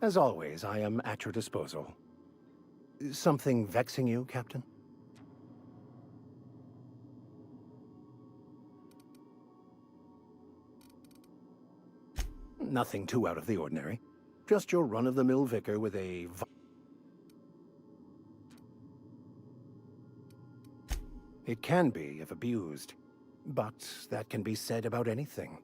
As always, I am at your disposal. Something vexing you, Captain? Nothing too out of the ordinary. Just your run-of-the-mill vicar with a... It can be, if abused. But that can be said about anything.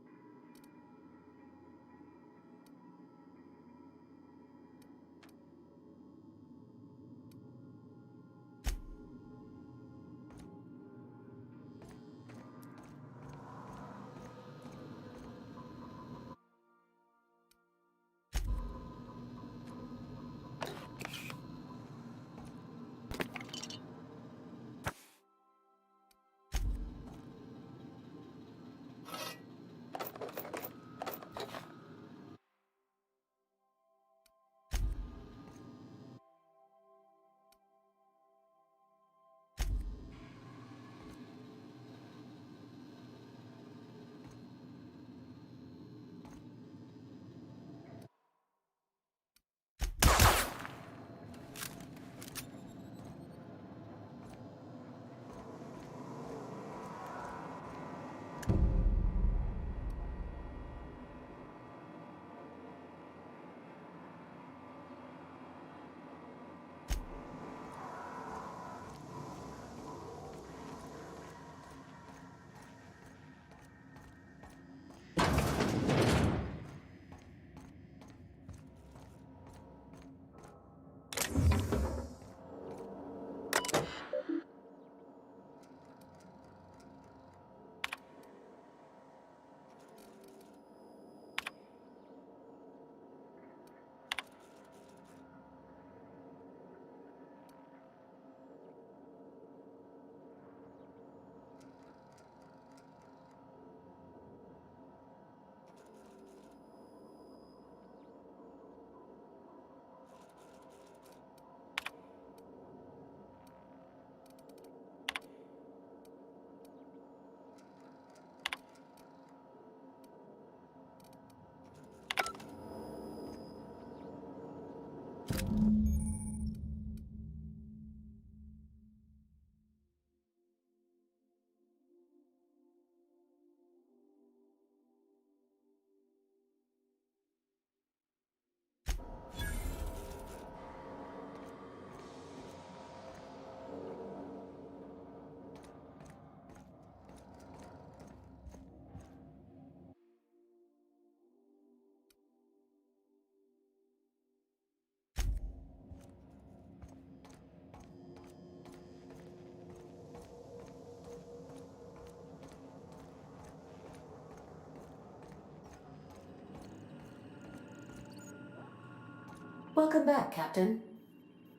Welcome back, Captain.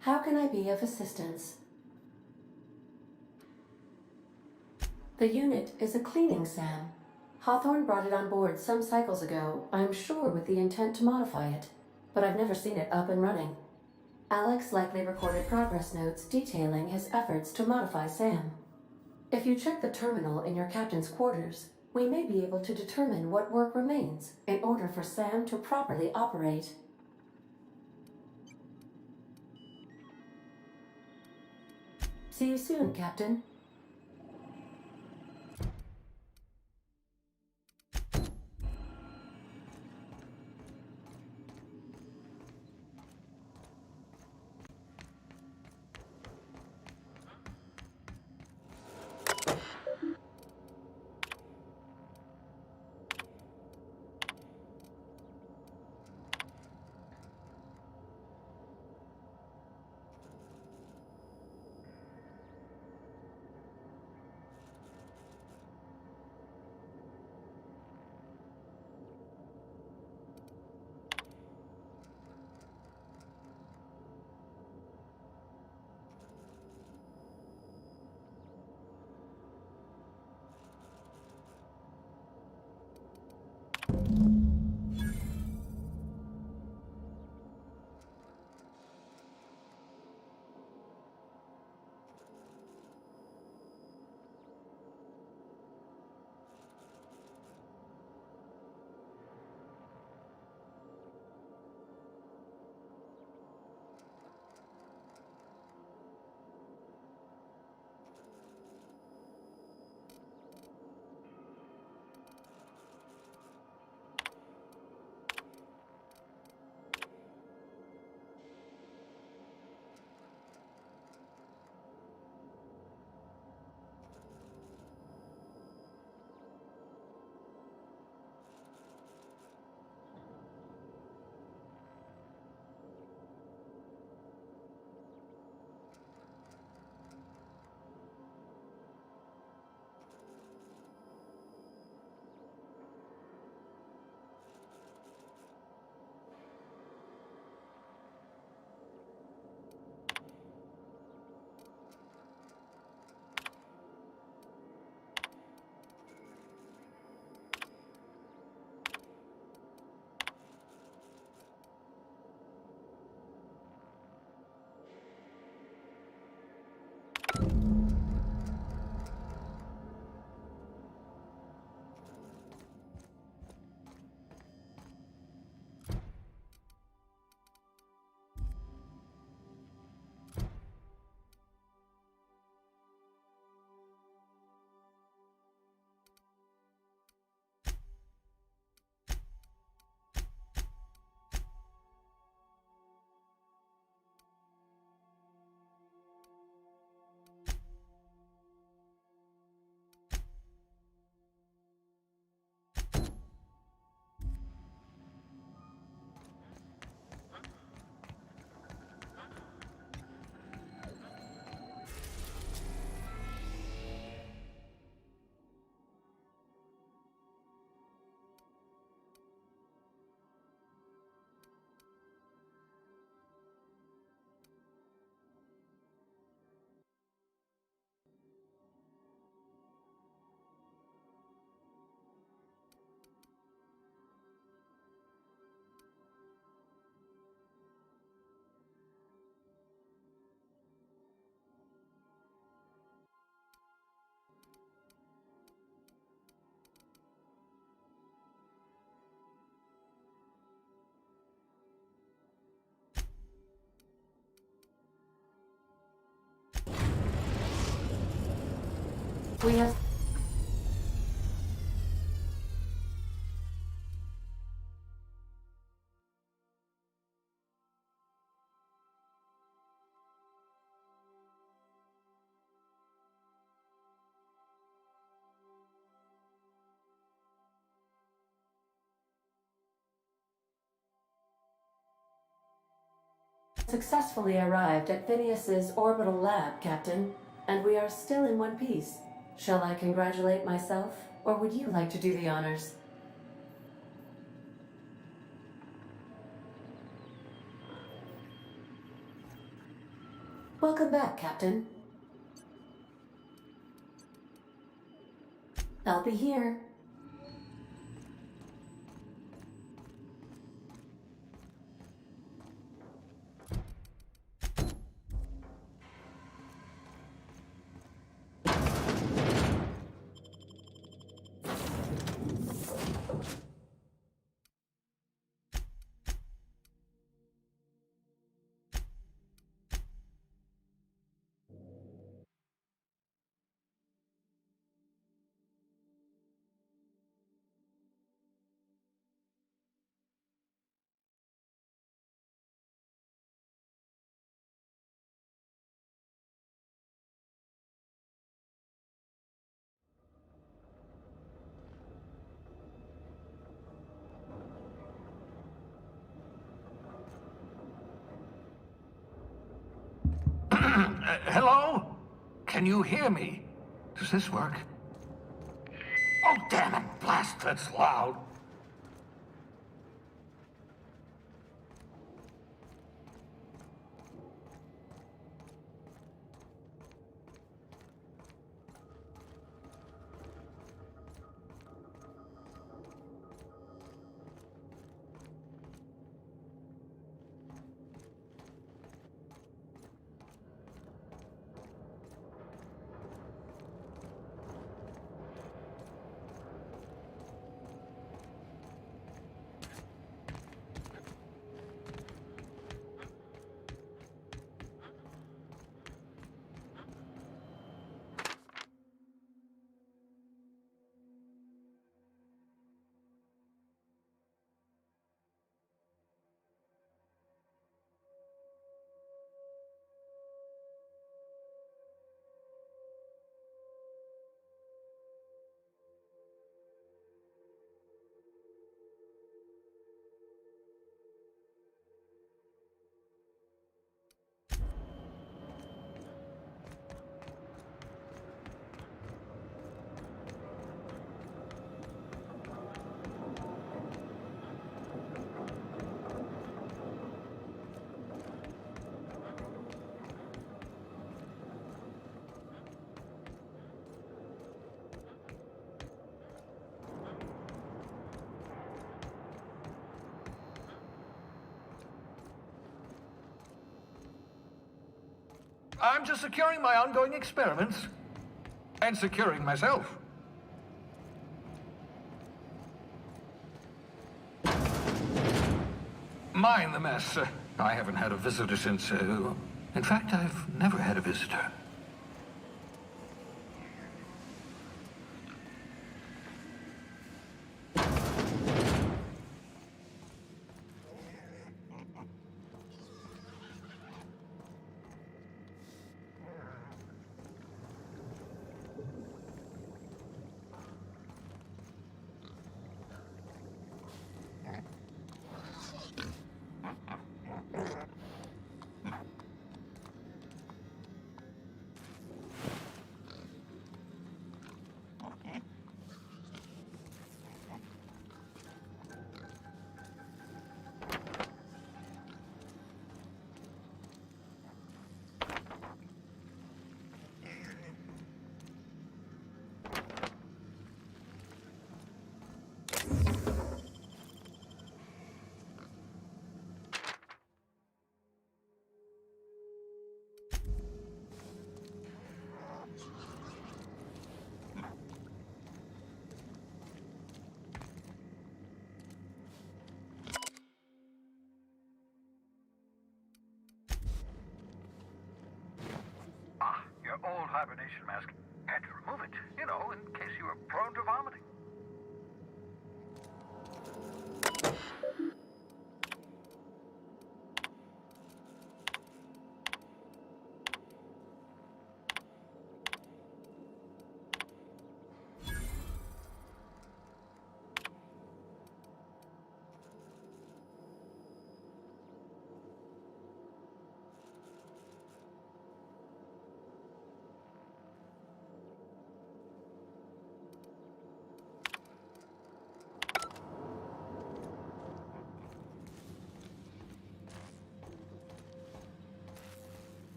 How can I be of assistance? The unit is a cleaning SAM. Hawthorne brought it on board some cycles ago, I'm sure with the intent to modify it, but I've never seen it up and running. Alex likely recorded progress notes detailing his efforts to modify SAM. If you check the terminal in your captain's quarters, we may be able to determine what work remains in order for SAM to properly operate. See you soon, Captain. We have successfully arrived at Phineas's orbital lab, Captain, and we are still in one piece. Shall I congratulate myself, or would you like to do the honors? Welcome back, Captain. I'll be here. Hello? Can you hear me? Does this work? Oh, damn it! Blast, that's loud. I'm just securing my ongoing experiments. And securing myself. Mind the mess. I haven't had a visitor since, in fact, I've never had a visitor. Your old hibernation mask. Had to remove it, you know, in case you were prone to vomiting.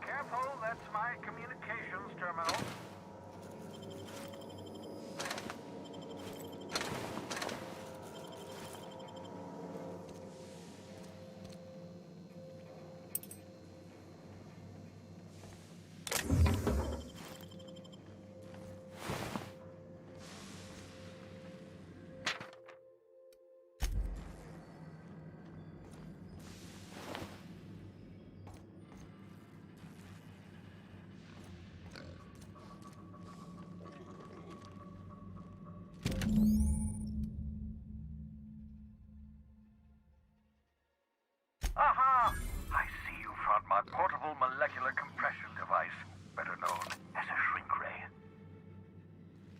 Careful, that's my communications terminal. Aha! I see you found my portable molecular compression device, better known as a shrink ray.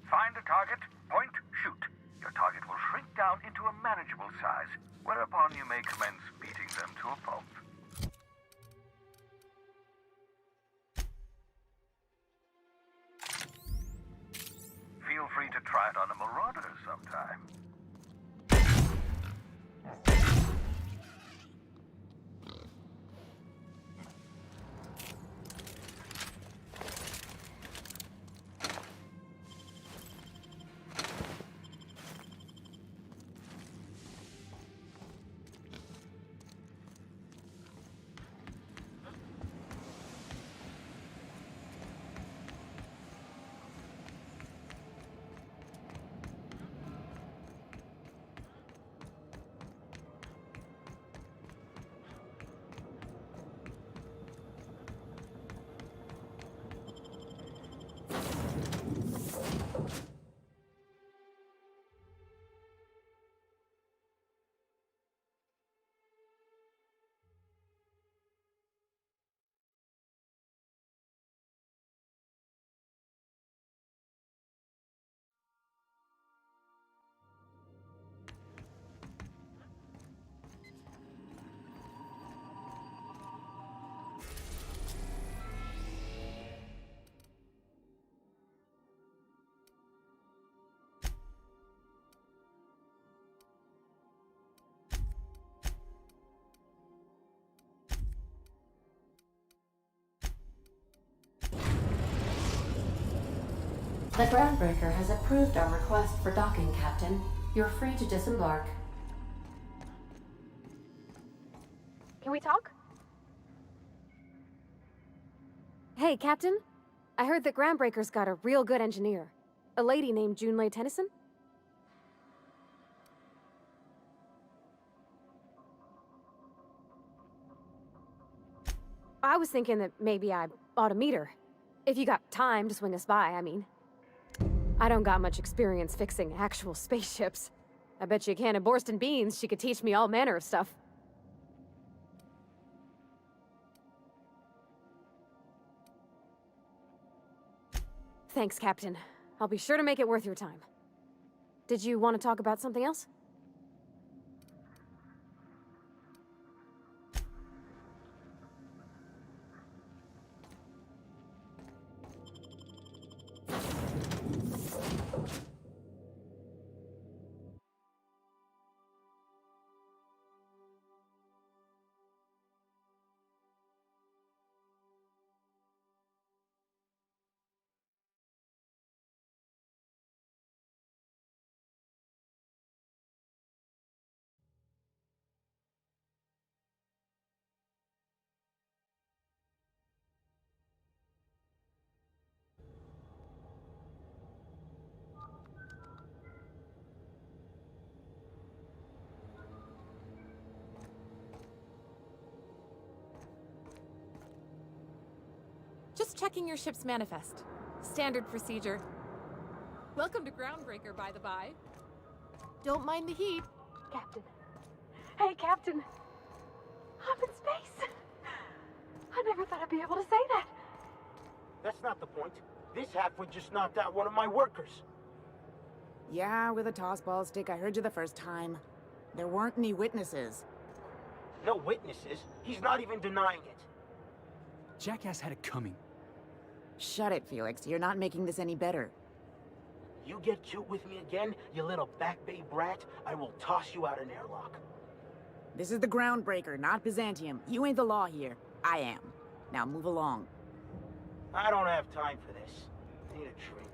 Find a target, point, shoot. Your target will shrink down into a manageable size, whereupon you may commence beating them to a pulp. Feel free to try it on a marauder sometime. The Groundbreaker has approved our request for docking, Captain. You're free to disembark. Can we talk? Hey, Captain. I heard that Groundbreaker's got a real good engineer. A lady named Junlei Tennyson? I was thinking that maybe I ought to meet her. If you got time to swing us by, I mean. I don't got much experience fixing actual spaceships. I bet you a can of Borston beans she could teach me all manner of stuff. Thanks, Captain. I'll be sure to make it worth your time. Did you want to talk about something else? Just checking your ship's manifest. Standard procedure. Welcome to Groundbreaker, by the by. Don't mind the heat. Captain. Hey, Captain. I'm in space. I never thought I'd be able to say that. That's not the point. This halfwit just knocked out one of my workers. Yeah, with a tossball stick. I heard you the first time. There weren't any witnesses. No witnesses. He's not even denying it. Jackass had it coming. Shut it, Felix. You're not making this any better. You get cute with me again, you little back bay brat, I will toss you out an airlock. This is the Groundbreaker, not Byzantium. You ain't the law here. I am. Now move along. I don't have time for this. I need a drink.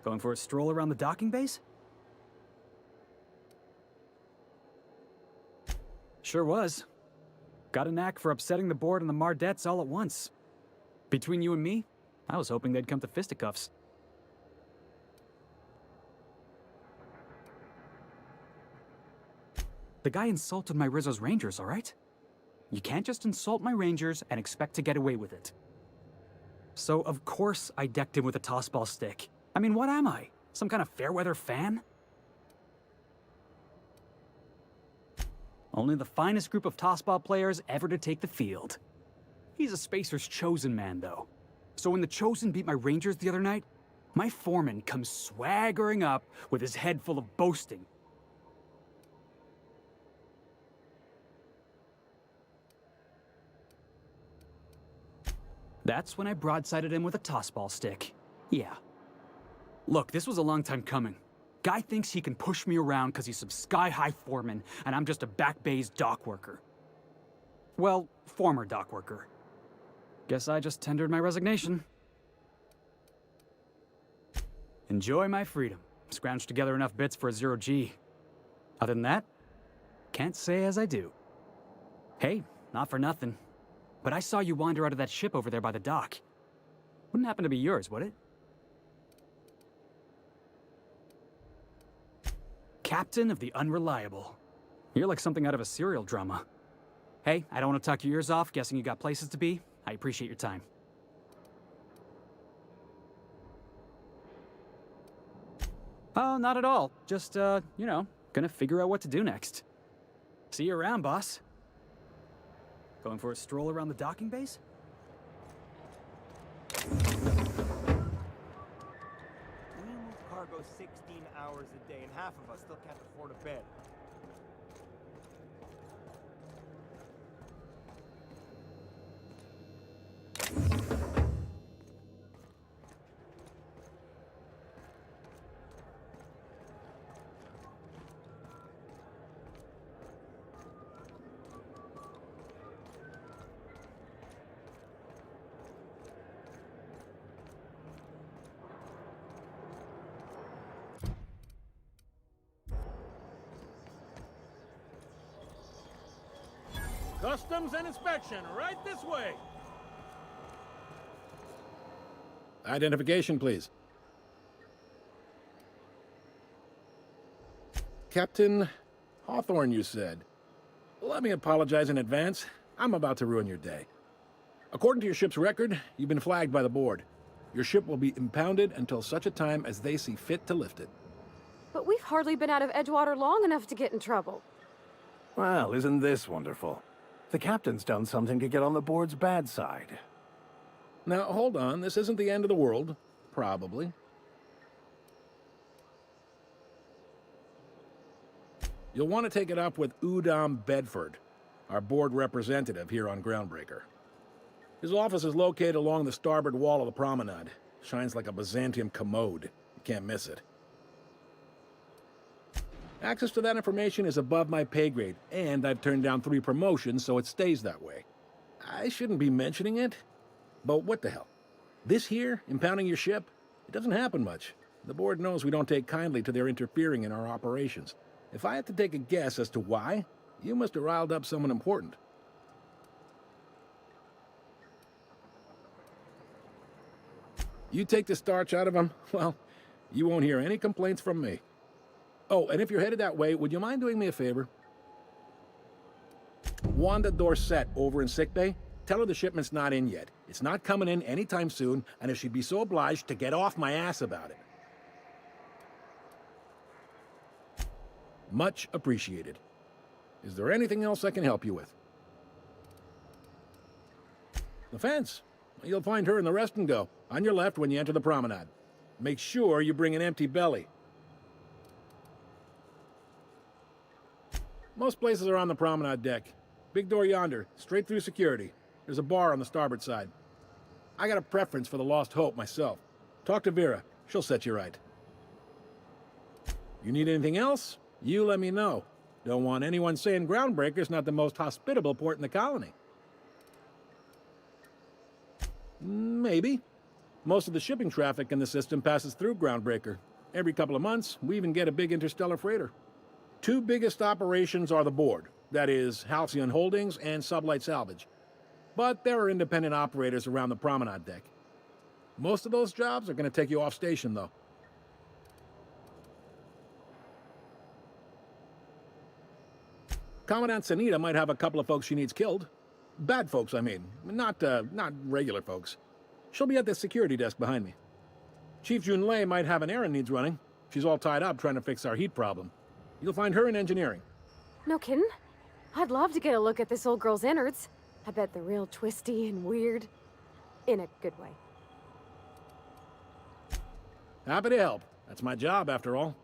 Going for a stroll around the docking base? Sure was. Got a knack for upsetting the board and the Mardettes all at once. Between you and me, I was hoping they'd come to fisticuffs. The guy insulted my Rizzo's Rangers, all right? You can't just insult my Rangers and expect to get away with it. So, of course, I decked him with a tossball stick. I mean, what am I? Some kind of fair-weather fan? Only the finest group of tossball players ever to take the field. He's a Spacer's chosen man, though. So when the Chosen beat my Rangers the other night, my foreman comes swaggering up with his head full of boasting. That's when I broadsided him with a tossball stick. Yeah. Look, this was a long time coming. Guy thinks he can push me around because he's some sky-high foreman, and I'm just a back bay's dock worker. Well, former dock worker. Guess I just tendered my resignation. Enjoy my freedom. Scrounged together enough bits for a 0G. Other than that, can't say as I do. Hey, not for nothing. But I saw you wander out of that ship over there by the dock. Wouldn't happen to be yours, would it? Captain of the Unreliable. You're like something out of a serial drama. Hey, I don't want to talk your ears off, guessing you got places to be. I appreciate your time. Oh, not at all. Just, you know, gonna figure out what to do next. See you around, boss. Going for a stroll around the docking base? We move cargo 16 hours a day, and half of us still can't afford a bed. Customs and inspection, right this way. Identification, please. Captain Hawthorne, you said. Let me apologize in advance. I'm about to ruin your day. According to your ship's record, you've been flagged by the board. Your ship will be impounded until such a time as they see fit to lift it. But we've hardly been out of Edgewater long enough to get in trouble. Well, isn't this wonderful? The captain's done something to get on the board's bad side. Now, hold on. This isn't the end of the world. Probably. You'll want to take it up with Udom Bedford, our board representative here on Groundbreaker. His office is located along the starboard wall of the promenade. Shines like a Byzantium commode. You can't miss it. Access to that information is above my pay grade, and I've turned down 3 promotions, so it stays that way. I shouldn't be mentioning it, but what the hell? This here, impounding your ship, it doesn't happen much. The board knows we don't take kindly to their interfering in our operations. If I had to take a guess as to why, you must have riled up someone important. You take the starch out of them, well, you won't hear any complaints from me. Oh, and if you're headed that way, would you mind doing me a favor? Wanda Dorset over in sickbay? Tell her the shipment's not in yet. It's not coming in anytime soon, and if she'd be so obliged to get off my ass about it. Much appreciated. Is there anything else I can help you with? The fence. You'll find her in the rest and go, on your left when you enter the promenade. Make sure you bring an empty belly. Most places are on the promenade deck. Big door yonder, straight through security. There's a bar on the starboard side. I got a preference for the Lost Hope myself. Talk to Vera. She'll set you right. You need anything else? You let me know. Don't want anyone saying Groundbreaker's not the most hospitable port in the colony. Maybe. Most of the shipping traffic in the system passes through Groundbreaker. Every couple of months, we even get a big interstellar freighter. Two biggest operations are the board. That is, Halcyon Holdings and Sublight Salvage. But there are independent operators around the promenade deck. Most of those jobs are going to take you off station, though. Commandant Sanita might have a couple of folks she needs killed. Bad folks, I mean. Not regular folks. She'll be at the security desk behind me. Chief Junlei might have an errand needs running. She's all tied up trying to fix our heat problem. You'll find her in engineering. No kidding? I'd love to get a look at this old girl's innards. I bet they're real twisty and weird. In a good way. Happy to help. That's my job, after all.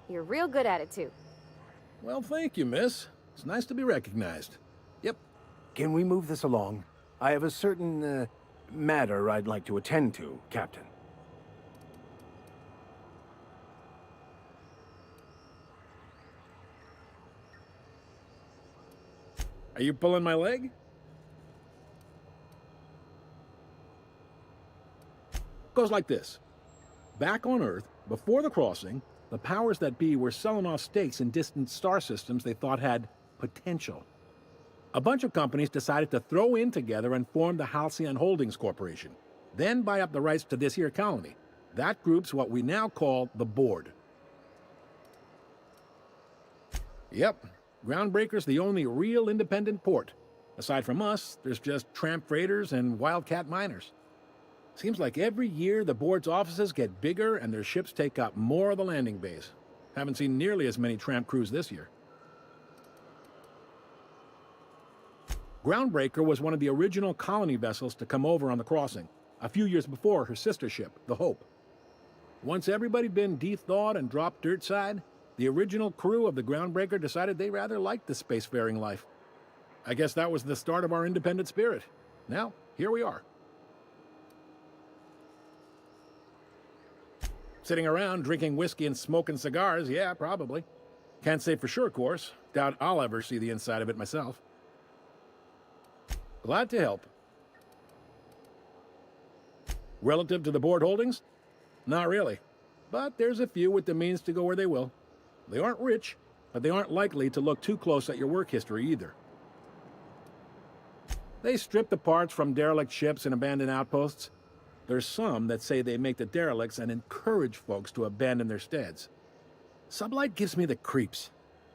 You're real good at it, too. Well, thank you, miss. It's nice to be recognized. Yep. Can we move this along? I have a certain, matter I'd like to attend to, Captain. Are you pulling my leg? Goes like this. Back on Earth, before the crossing, the powers that be were selling off stakes in distant star systems they thought had potential. A bunch of companies decided to throw in together and form the Halcyon Holdings Corporation, then buy up the rights to this here colony. That group's what we now call the Board. Yep, Groundbreaker's the only real independent port. Aside from us, there's just tramp freighters and wildcat miners. Seems like every year the board's offices get bigger and their ships take up more of the landing bays. Haven't seen nearly as many tramp crews this year. Groundbreaker was one of the original colony vessels to come over on the crossing, a few years before her sister ship, the Hope. Once everybody'd been de-thawed and dropped dirt side, the original crew of the Groundbreaker decided they rather liked the spacefaring life. I guess that was the start of our independent spirit. Now, here we are. Sitting around drinking whiskey and smoking cigars, yeah, probably. Can't say for sure, of course. Doubt I'll ever see the inside of it myself. Glad to help. Relative to the board holdings? Not really. But there's a few with the means to go where they will. They aren't rich, but they aren't likely to look too close at your work history either. They strip the parts from derelict ships and abandoned outposts. There's some that say they make the derelicts and encourage folks to abandon their steads. Sublight gives me the creeps.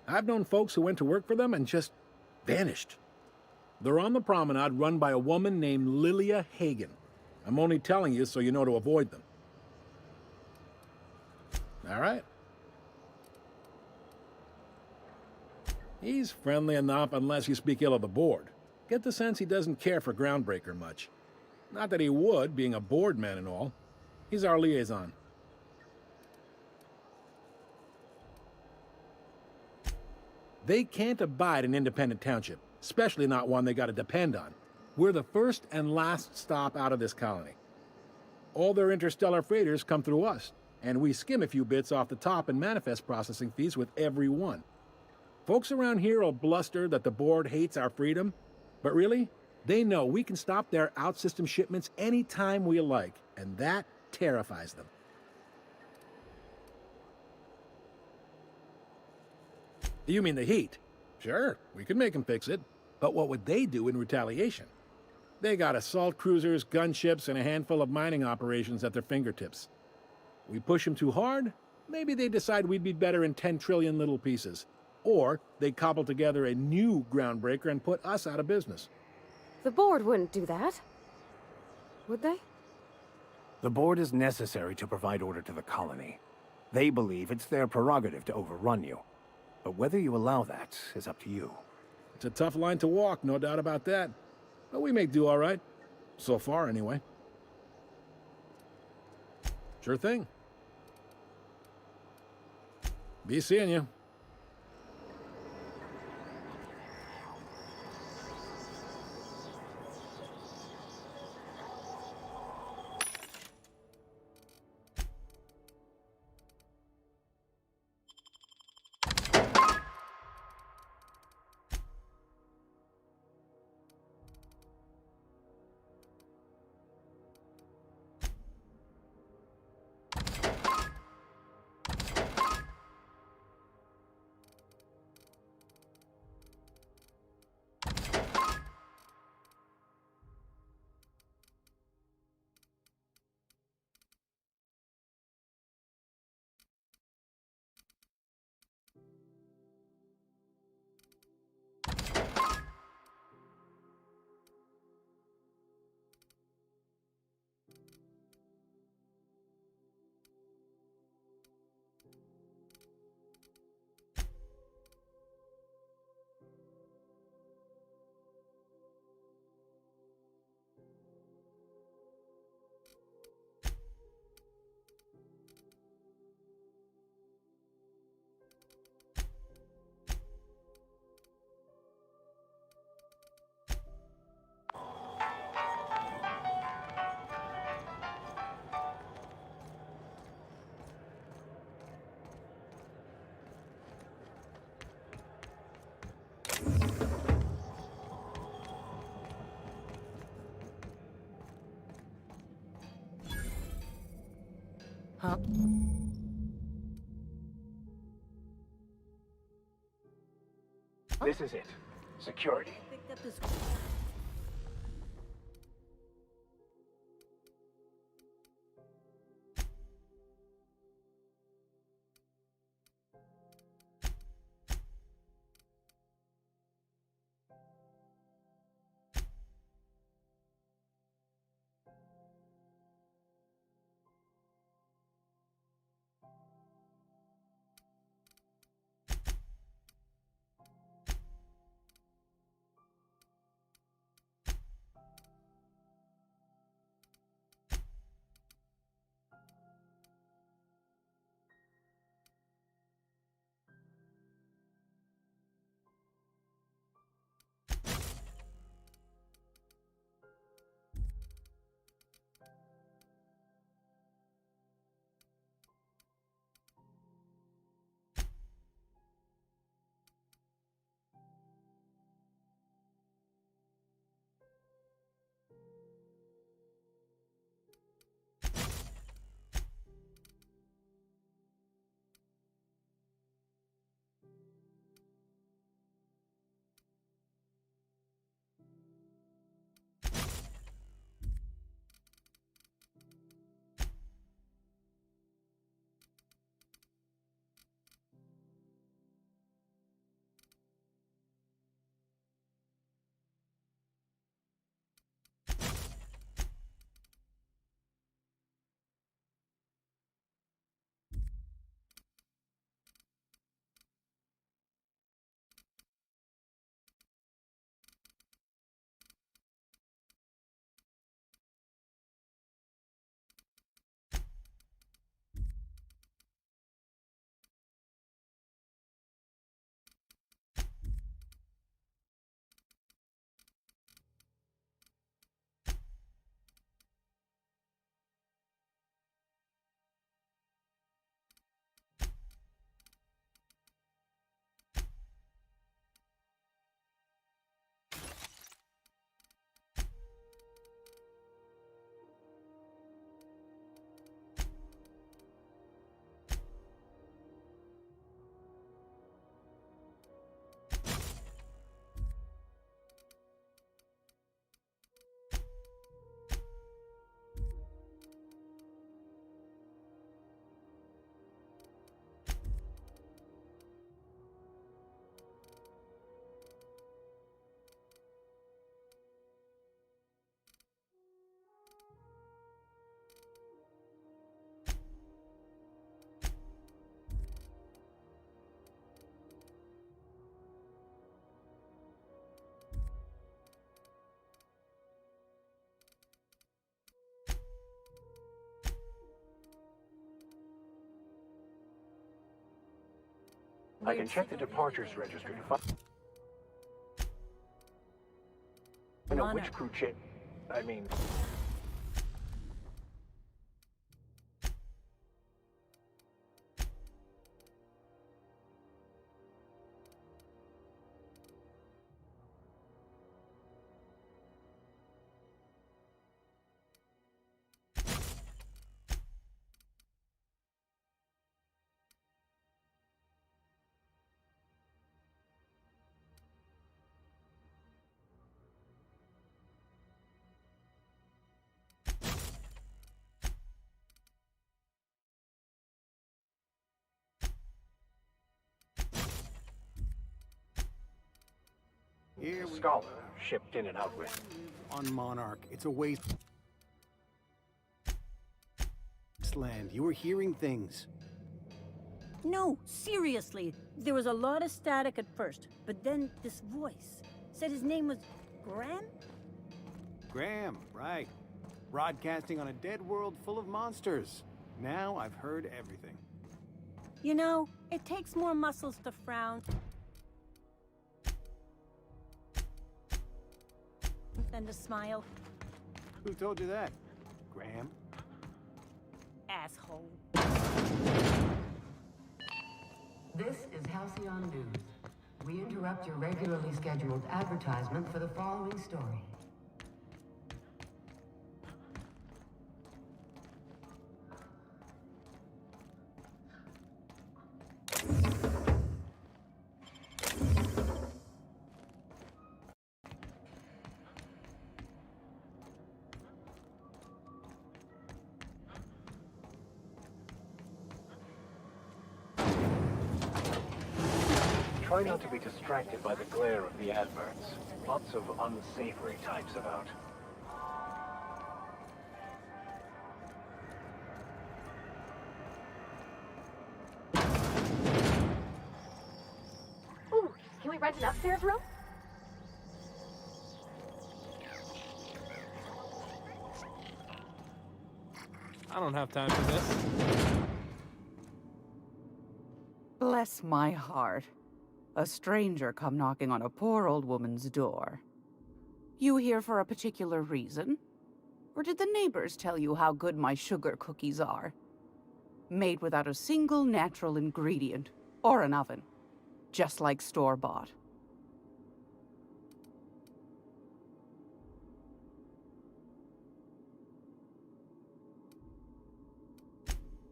I've known folks who went to work for them and just vanished. They're on the promenade run by a woman named Lilia Hagen. I'm only telling you so you know to avoid them. All right. He's friendly enough unless you speak ill of the board. Get the sense he doesn't care for Groundbreaker much. Not that he would, being a board man and all. He's our liaison. They can't abide an independent township, especially not one they gotta depend on. We're the first and last stop out of this colony. All their interstellar freighters come through us, and we skim a few bits off the top in manifest processing fees with every one. Folks around here will bluster that the board hates our freedom, but really, they know we can stop their out-system shipments anytime we like, and that terrifies them. You mean the heat? Sure, we could make them fix it. But what would they do in retaliation? They got assault cruisers, gunships, and a handful of mining operations at their fingertips. We push them too hard, maybe they decide we'd be better in 10 trillion little pieces. Or they cobble together a new Groundbreaker and put us out of business. The board wouldn't do that. Would they? The board is necessary to provide order to the colony. They believe it's their prerogative to overrun you. But whether you allow that is up to you. It's a tough line to walk, no doubt about that. But we make do all right. So far, anyway. Sure thing. Be seeing you. Huh? This is it. Security. Picked up this. I can check the departures registry to find out which crew changed. I mean... Here we Scholar, shipped in and out with. on Monarch. It's a wasteland. You were hearing things. No, seriously. There was a lot of static at first, but then this voice said his name was Graham? Graham, right. Broadcasting on a dead world full of monsters. Now I've heard everything. You know, it takes more muscles to frown than to smile. Who told you that? Graham? Asshole. This is Halcyon News. We interrupt your regularly scheduled advertisement for the following story. Try not to be distracted by the glare of the adverts. Lots of unsavory types about. Ooh, can we rent an upstairs room? I don't have time for this. Bless my heart. A stranger come knocking on a poor old woman's door. You here for a particular reason? Or did the neighbors tell you how good my sugar cookies are? Made without a single natural ingredient, or an oven. Just like store-bought.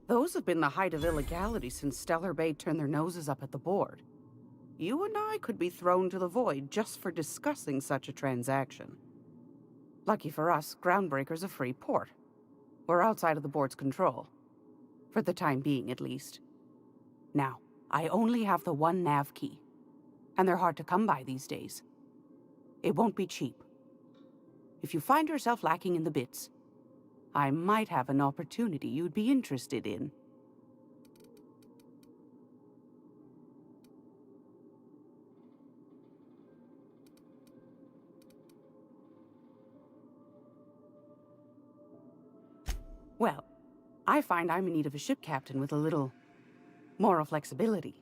Those have been the height of illegality since Stellar Bay turned their noses up at the board. You and I could be thrown to the void just for discussing such a transaction. Lucky for us, Groundbreaker's a free port. We're outside of the board's control. For the time being, at least. Now, I only have the one nav key. And they're hard to come by these days. It won't be cheap. If you find yourself lacking in the bits, I might have an opportunity you'd be interested in. Well, I find I'm in need of a ship captain with a little moral flexibility.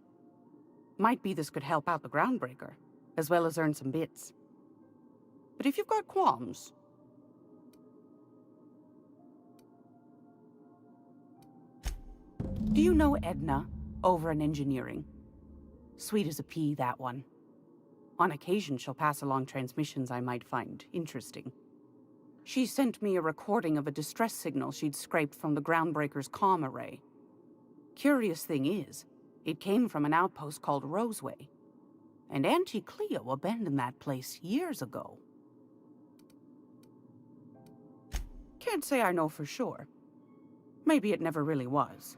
Might be this could help out the Groundbreaker, as well as earn some bits. But if you've got qualms... Do you know Edna, over in engineering? Sweet as a pea, that one. On occasion, she'll pass along transmissions I might find interesting. She sent me a recording of a distress signal she'd scraped from the Groundbreaker's comm array. Curious thing is, it came from an outpost called Roseway. And Auntie Cleo abandoned that place years ago. Can't say I know for sure. Maybe it never really was.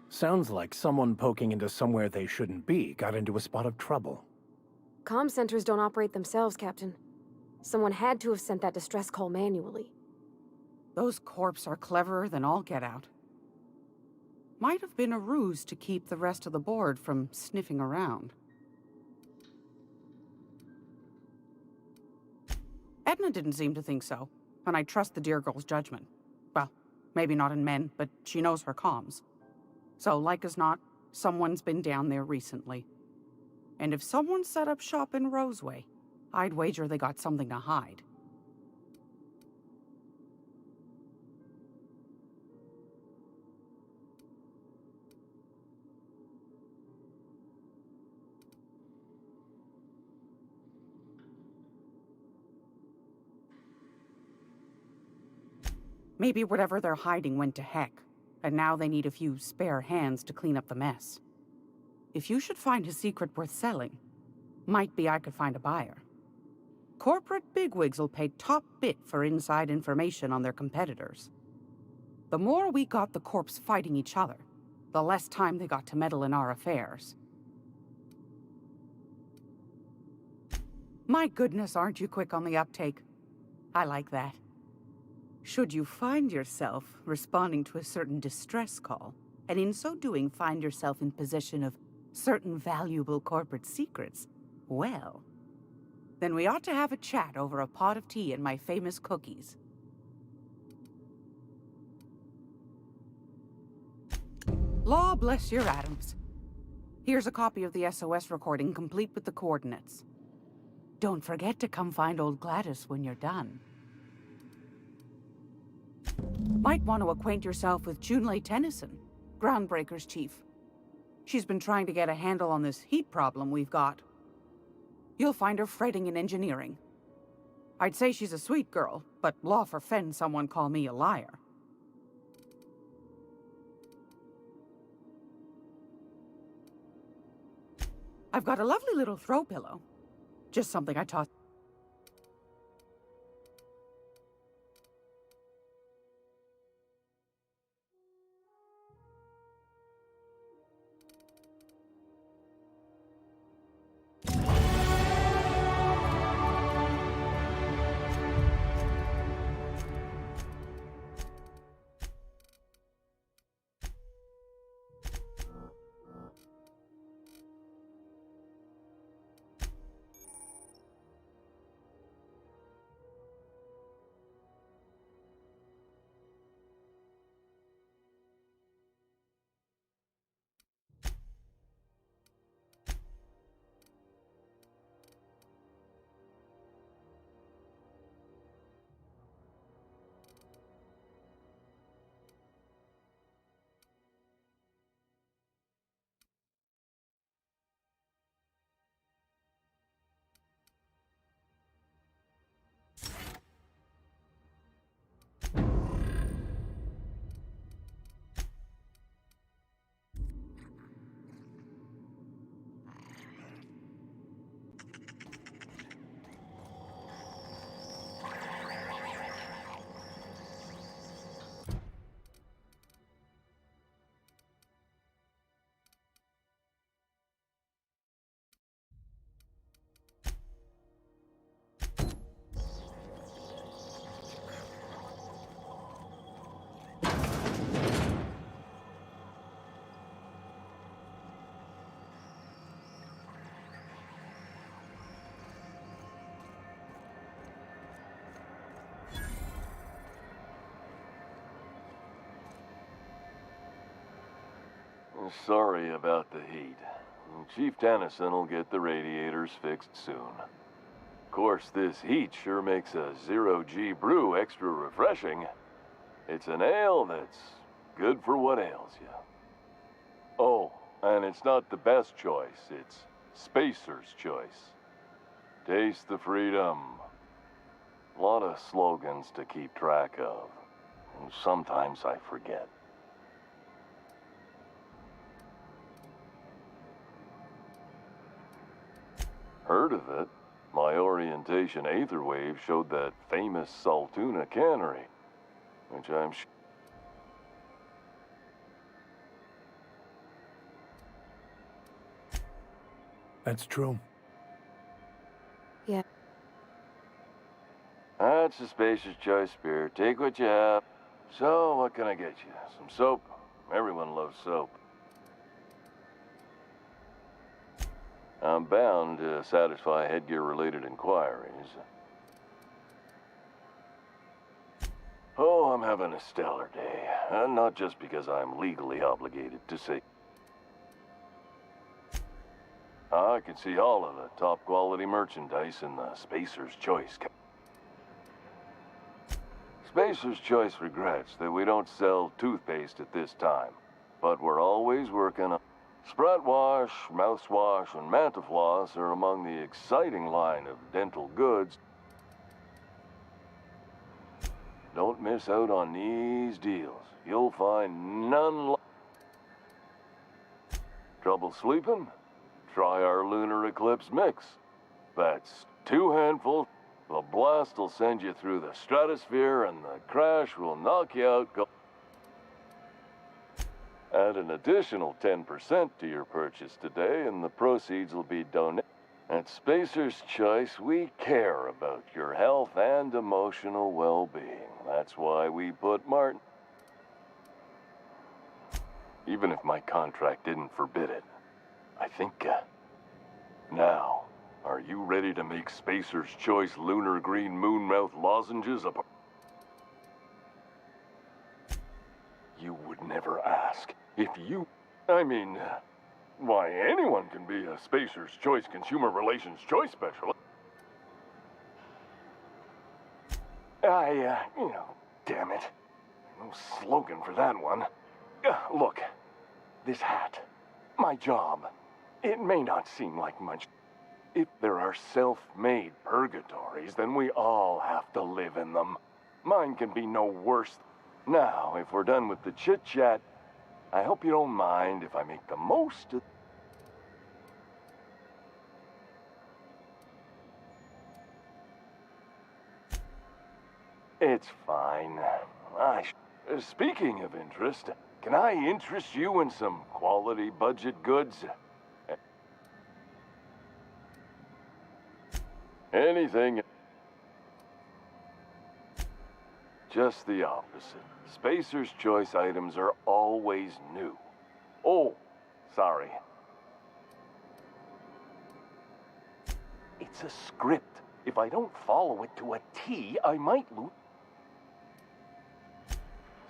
Sounds like someone poking into somewhere they shouldn't be got into a spot of trouble. Comm centers don't operate themselves, Captain. Someone had to have sent that distress call manually. Those corps are cleverer than all get out. Might have been a ruse to keep the rest of the board from sniffing around. Edna didn't seem to think so, and I trust the dear girl's judgment. Well, maybe not in men, but she knows her comms. So, like as not, someone's been down there recently. And if someone set up shop in Roseway, I'd wager they got something to hide. Maybe whatever they're hiding went to heck, and now they need a few spare hands to clean up the mess. If you should find a secret worth selling, might be I could find a buyer. Corporate bigwigs will pay top bit for inside information on their competitors. The more we got the corps fighting each other, the less time they got to meddle in our affairs. My goodness, aren't you quick on the uptake? I like that. Should you find yourself responding to a certain distress call, and in so doing find yourself in possession of certain valuable corporate secrets, well, then we ought to have a chat over a pot of tea and my famous cookies. Law bless your atoms. Here's a copy of the SOS recording, complete with the coordinates. Don't forget to come find old Gladys when you're done. Might want to acquaint yourself with Junlei Tennyson, Groundbreaker's chief. She's been trying to get a handle on this heat problem we've got. You'll find her fretting in engineering. I'd say she's a sweet girl, but law forfend someone call me a liar. I've got a lovely little throw pillow. Just something I taught. Sorry about the heat. Chief Tennyson will get the radiators fixed soon. Of course, this heat sure makes a zero-G brew extra refreshing. It's an ale that's good for what ails you. Oh, and it's not the best choice, it's Spacer's choice. Taste the freedom. A lot of slogans to keep track of. And sometimes I forget. Heard of it? My orientation aetherwave showed that famous Saltuna cannery, which I'm sure. That's true. Yeah. That's a Spacer's choice beer. Take what you have. So, what can I get you? Some soap? Everyone loves soap. I'm bound to satisfy headgear-related inquiries. Oh, I'm having a stellar day. Not just because I'm legally obligated to say. I can see all of the top quality merchandise in the Spacer's Choice. Spacer's Choice regrets that we don't sell toothpaste at this time, but we're always working on... Sprout Wash, Mouthwash, and Mantafloss are among the exciting line of dental goods. Don't miss out on these deals. You'll find none like... Trouble sleeping? Try our Lunar Eclipse mix. That's 2 handfuls. The blast will send you through the stratosphere and the crash will knock you out. Add an additional 10% to your purchase today and the proceeds will be donated. At Spacer's Choice, we care about your health and emotional well-being. That's why we put Martin... Even if my contract didn't forbid it, I think, now, are you ready to make Spacer's Choice Lunar Green Moonmouth lozenges a... You would never ask. If you... I mean, why, anyone can be a Spacer's Choice Consumer Relations Choice Specialist. Damn it. No slogan for that one. Look, this hat, my job, it may not seem like much. If there are self-made purgatories, then we all have to live in them. Mine can be no worse. Now, if we're done with the chit-chat, I hope you don't mind if I make the most of... It's fine. Speaking of interest, can I interest you in some quality budget goods? Anything. Just the opposite. Spacer's Choice items are always new. Oh, sorry. It's a script. If I don't follow it to a T, I might lose.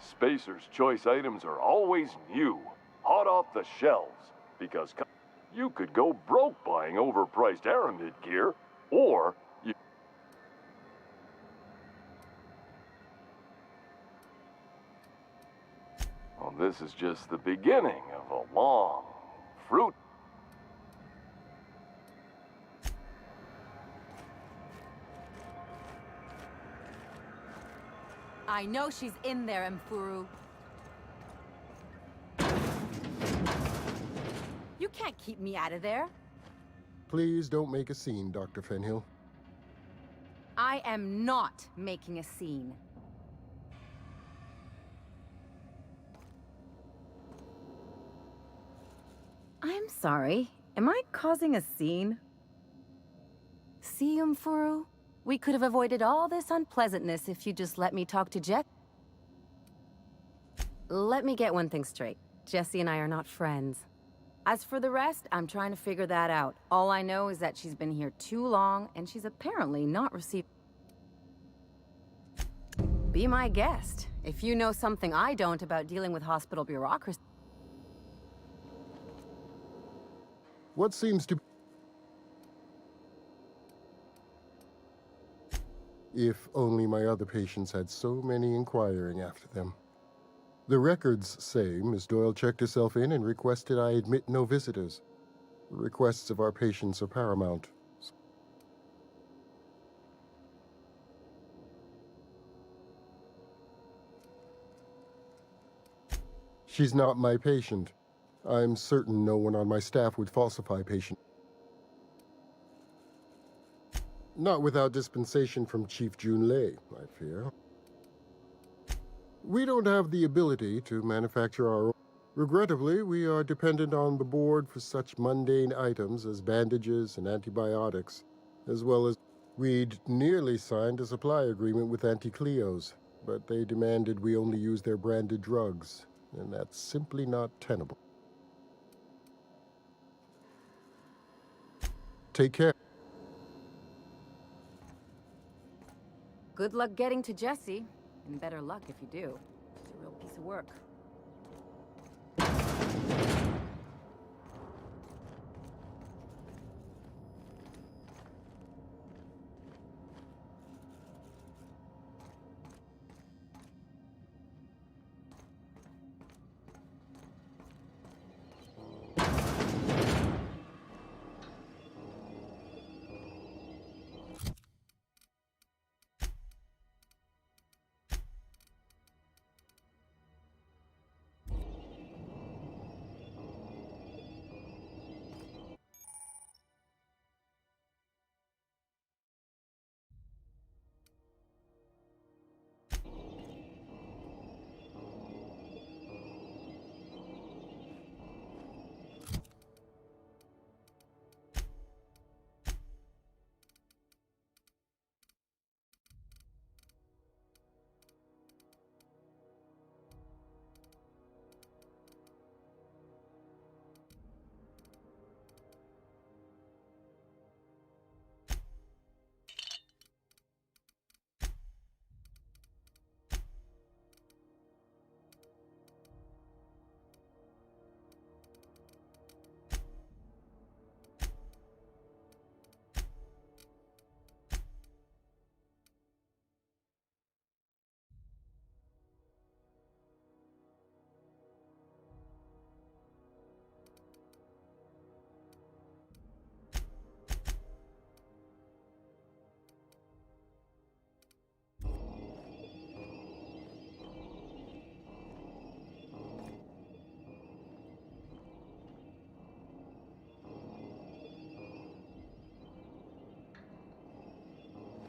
Spacer's Choice items are always new, hot off the shelves, because you could go broke buying overpriced Aramid gear, or you... Well, this is just the beginning of a long, fruit... I know she's in there, Mfuru. You can't keep me out of there. Please don't make a scene, Dr. Fenhill. I am not making a scene. I'm sorry. Am I causing a scene? See, Mfuru? We could have avoided all this unpleasantness if you just let me talk to Jet. Let me get one thing straight. Jesse and I are not friends. As for the rest, I'm trying to figure that out. All I know is that she's been here too long, and she's apparently not received... Be my guest. If you know something I don't about dealing with hospital bureaucracy... What seems to... If only my other patients had so many inquiring after them. The records say Miss Doyle checked herself in and requested I admit no visitors. The requests of our patients are paramount. She's not my patient. I'm certain no one on my staff would falsify patient. Not without dispensation from Chief Junlei, I fear. We don't have the ability to manufacture our own. Regrettably, we are dependent on the board for such mundane items as bandages and antibiotics, as well as... We'd nearly signed a supply agreement with Anti-Cleos, but they demanded we only use their branded drugs, and that's simply not tenable. Take care. Good luck getting to Jesse, and better luck if you do. It's a real piece of work.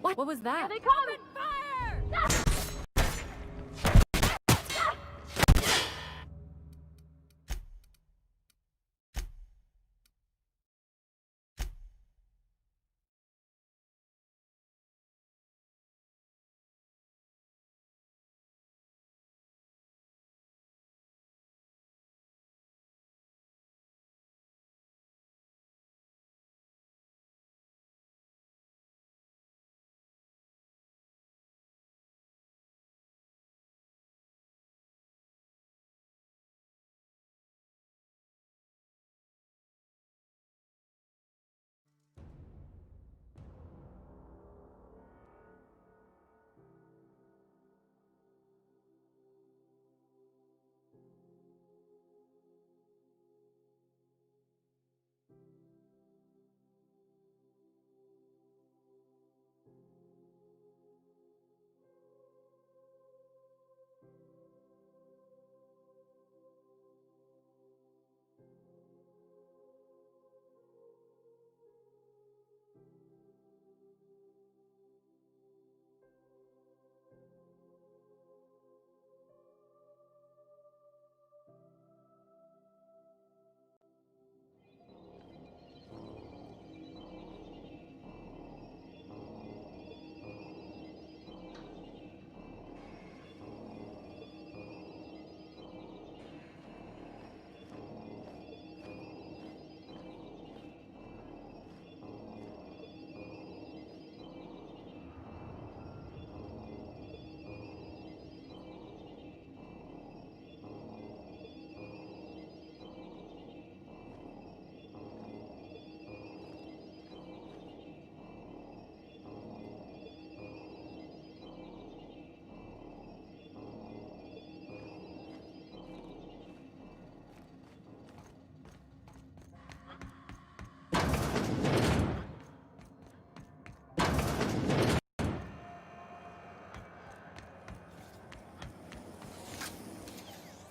What was that? They come! Open fire!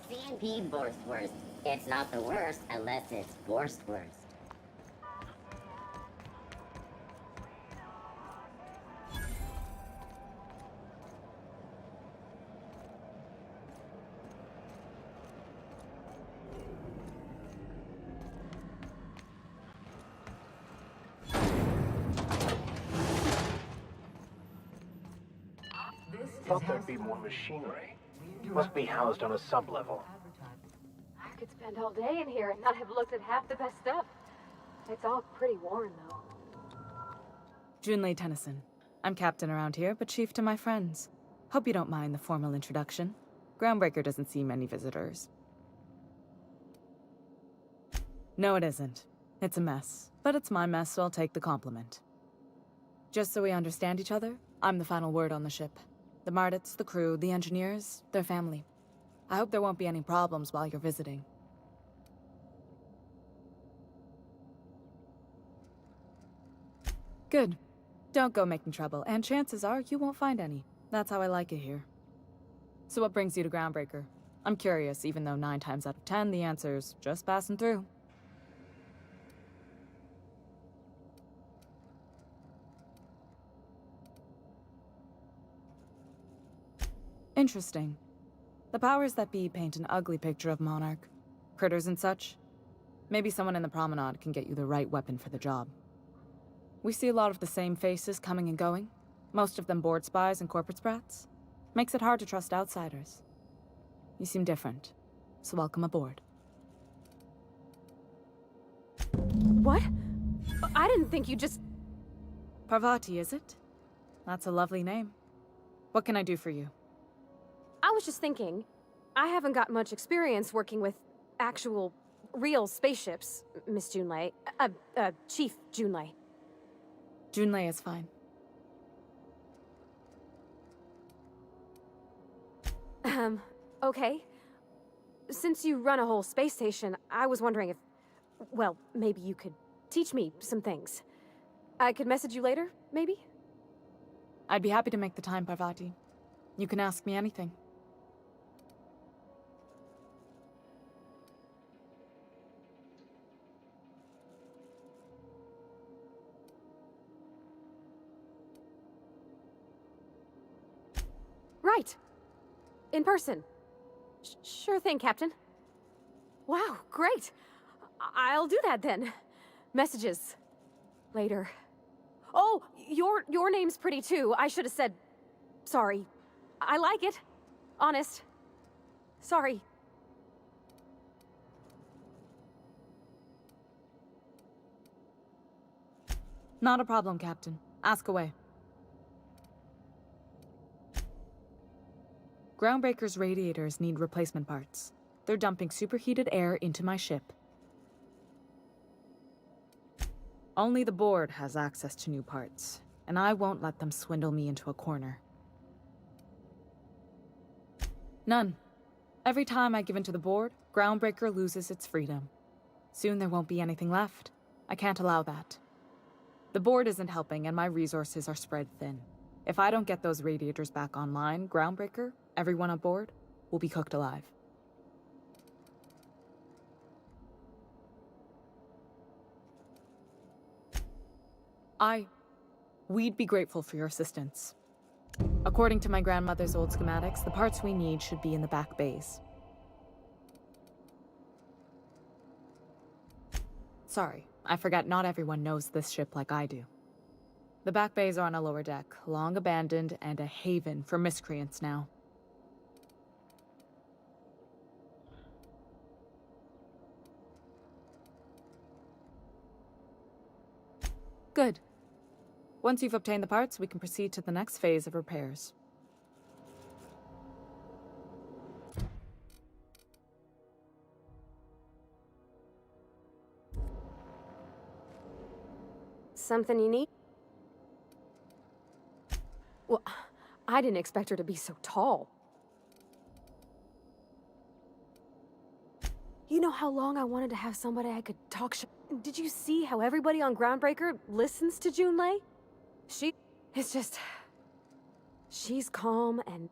C&P Borstwurst. It's not the worst unless it's Borstwurst. Thought there'd be more machinery. Must be housed on a sub-level. I could spend all day in here and not have looked at half the best stuff. It's all pretty worn, though. Junlei Tennyson. I'm captain around here, but chief to my friends. Hope you don't mind the formal introduction. Groundbreaker doesn't see many visitors. No, it isn't. It's a mess. But it's my mess, so I'll take the compliment. Just so we understand each other, I'm the final word on the ship. The Mardits, the crew, the engineers, their family. I hope there won't be any problems while you're visiting. Good. Don't go making trouble, and chances are you won't find any. That's how I like it here. So what brings you to Groundbreaker? I'm curious, even though 9 times out of 10 the answer's just passing through. Interesting. The powers that be paint an ugly picture of Monarch. Critters and such. Maybe someone in the promenade can get you the right weapon for the job. We see a lot of the same faces coming and going. Most of them board spies and corporate sprats. Makes it hard to trust outsiders. You seem different, so welcome aboard. What? I didn't think you just... Parvati, is it? That's a lovely name. What can I do for you? I was just thinking, I haven't got much experience working with actual, real spaceships, Miss Junlei. Chief Junlei. Junlei is fine. Okay. Since you run a whole space station, I was wondering if... Well, maybe you could teach me some things. I could message you later, maybe? I'd be happy to make the time, Parvati. You can ask me anything. Right. In person. Sure thing, Captain. Wow, great. I'll do that then. Messages. Later. Oh, your name's pretty too. I should have said... Sorry. I like it. Honest. Sorry. Not a problem, Captain. Ask away. Groundbreaker's radiators need replacement parts. They're dumping superheated air into my ship. Only the board has access to new parts, and I won't let them swindle me into a corner. None. Every time I give in to the board, Groundbreaker loses its freedom. Soon there won't be anything left. I can't allow that. The board isn't helping, and my resources are spread thin. If I don't get those radiators back online, Groundbreaker, everyone on board, will be cooked alive. We'd be grateful for your assistance. According to my grandmother's old schematics, the parts we need should be in the back bays. Sorry, I forgot not everyone knows this ship like I do. The back bays are on a lower deck, long abandoned and a haven for miscreants now. Good. Once you've obtained the parts, we can proceed to the next phase of repairs. Something you need? Well, I didn't expect her to be so tall. You know how long I wanted to have somebody I could talk Did you see how everybody on Groundbreaker listens to Junlei? It's just... She's calm and...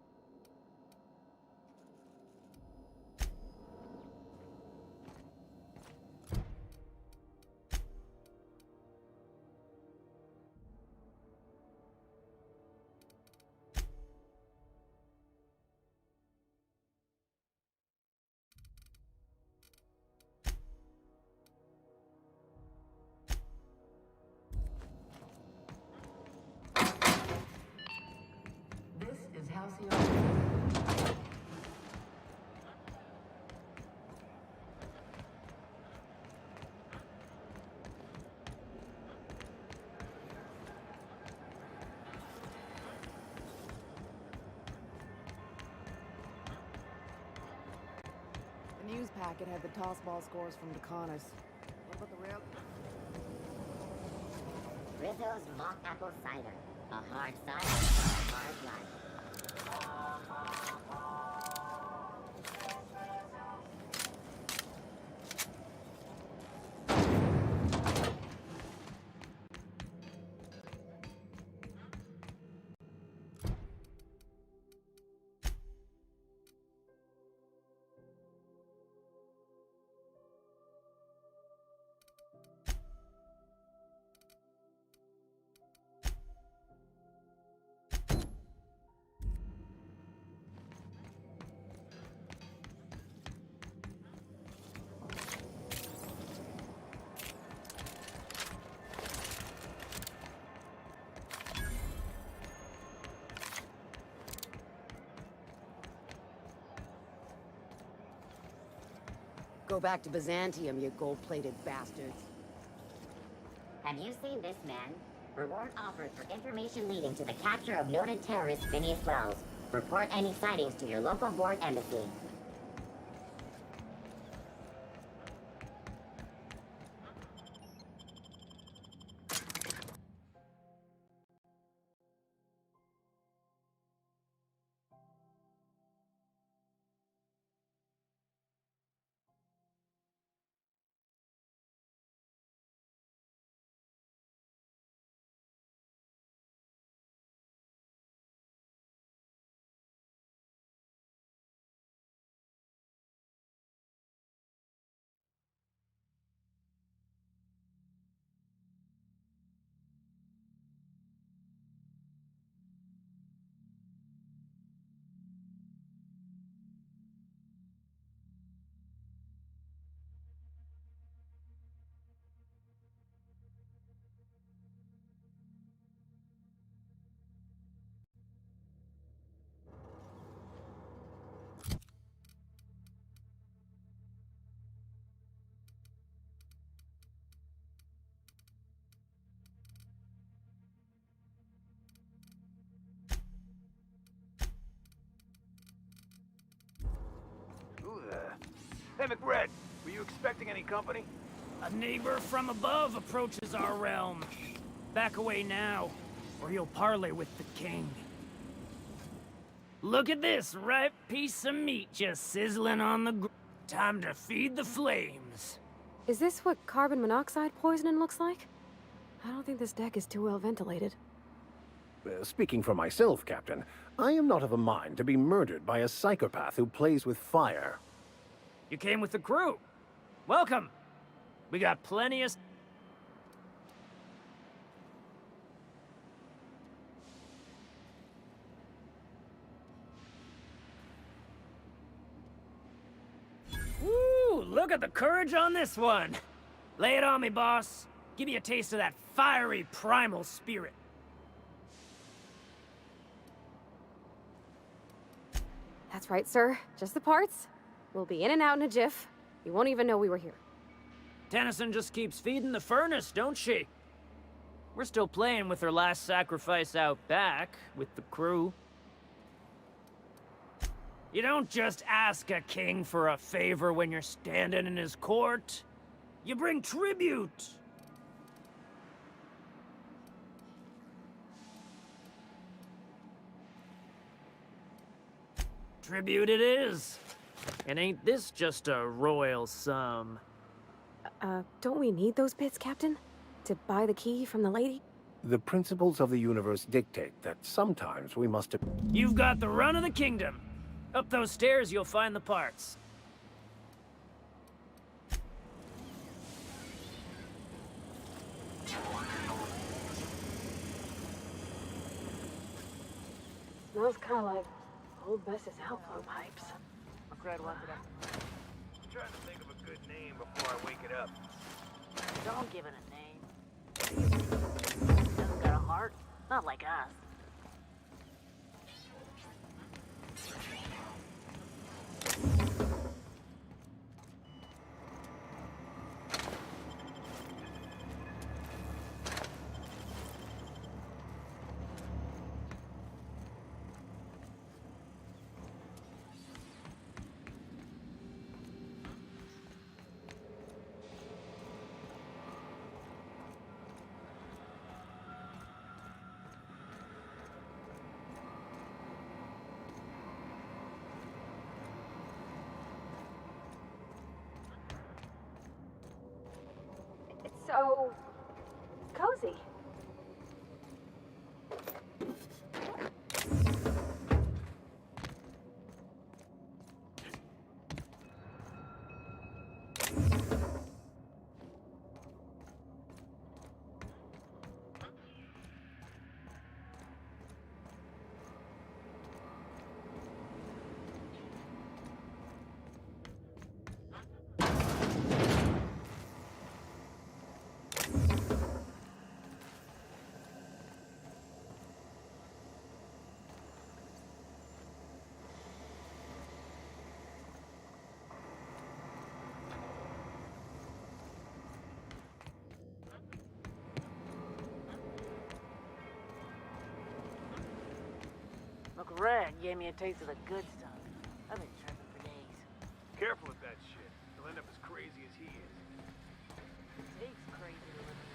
The news packet had the tossball scores from Dakonis. What about the real? Rizzo's mock apple cider. A hard cider for a hard life. Go back to Byzantium, you gold-plated bastards. Have you seen this man? Reward offered for information leading to the capture of noted terrorist Phineas Wells. Report any sightings to your local board embassy. Hey, McRed, were you expecting any company? A neighbor from above approaches our realm. Back away now, or you'll parley with the king. Look at this ripe piece of meat just sizzling on the Time to feed the flames. Is this what carbon monoxide poisoning looks like? I don't think this deck is too well ventilated. Speaking for myself, Captain, I am not of a mind to be murdered by a psychopath who plays with fire. You came with the crew. Welcome. We got plenty of... Woo! Look at the courage on this one. Lay it on me, boss. Give me a taste of that fiery primal spirit. That's right, sir. Just the parts. We'll be in and out in a jiff. You won't even know we were here. Tennyson just keeps feeding the furnace, don't she? We're still playing with her last sacrifice out back, with the crew. You don't just ask a king for a favor when you're standing in his court. You bring tribute. Tribute it is. And ain't this just a royal sum? Don't we need those bits, Captain? To buy the key from the lady? The principles of the universe dictate that sometimes we must... You've got the run of the kingdom. Up those stairs, you'll find the parts. Smells kind of like old Bess's outflow pipes. McRed wants it up. I'm trying to think of a good name before I wake it up. Don't give it a name. Doesn't got a heart. Not like us. So cozy. McRed gave me a taste of the good stuff. I've been tripping for days. Careful with that shit. You'll end up as crazy as he is. It takes crazy to live in.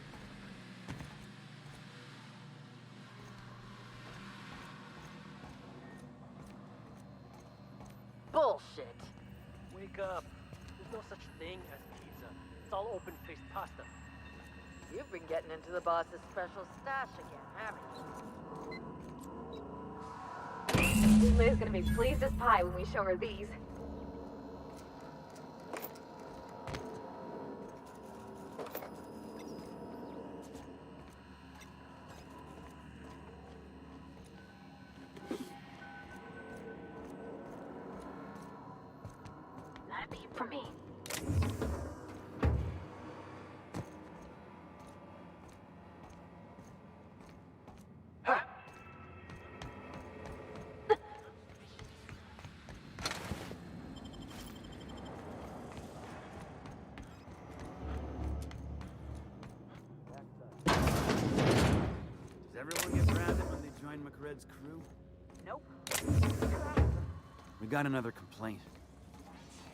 Bullshit. Wake up. There's no such thing as pizza. It's all open-faced pasta. You've been getting into the boss's special stash again, haven't you? Liz gonna be pleased as pie when we show her these. Not a peep from me. Everyone get branded when they join McRed's crew? Nope. We got another complaint.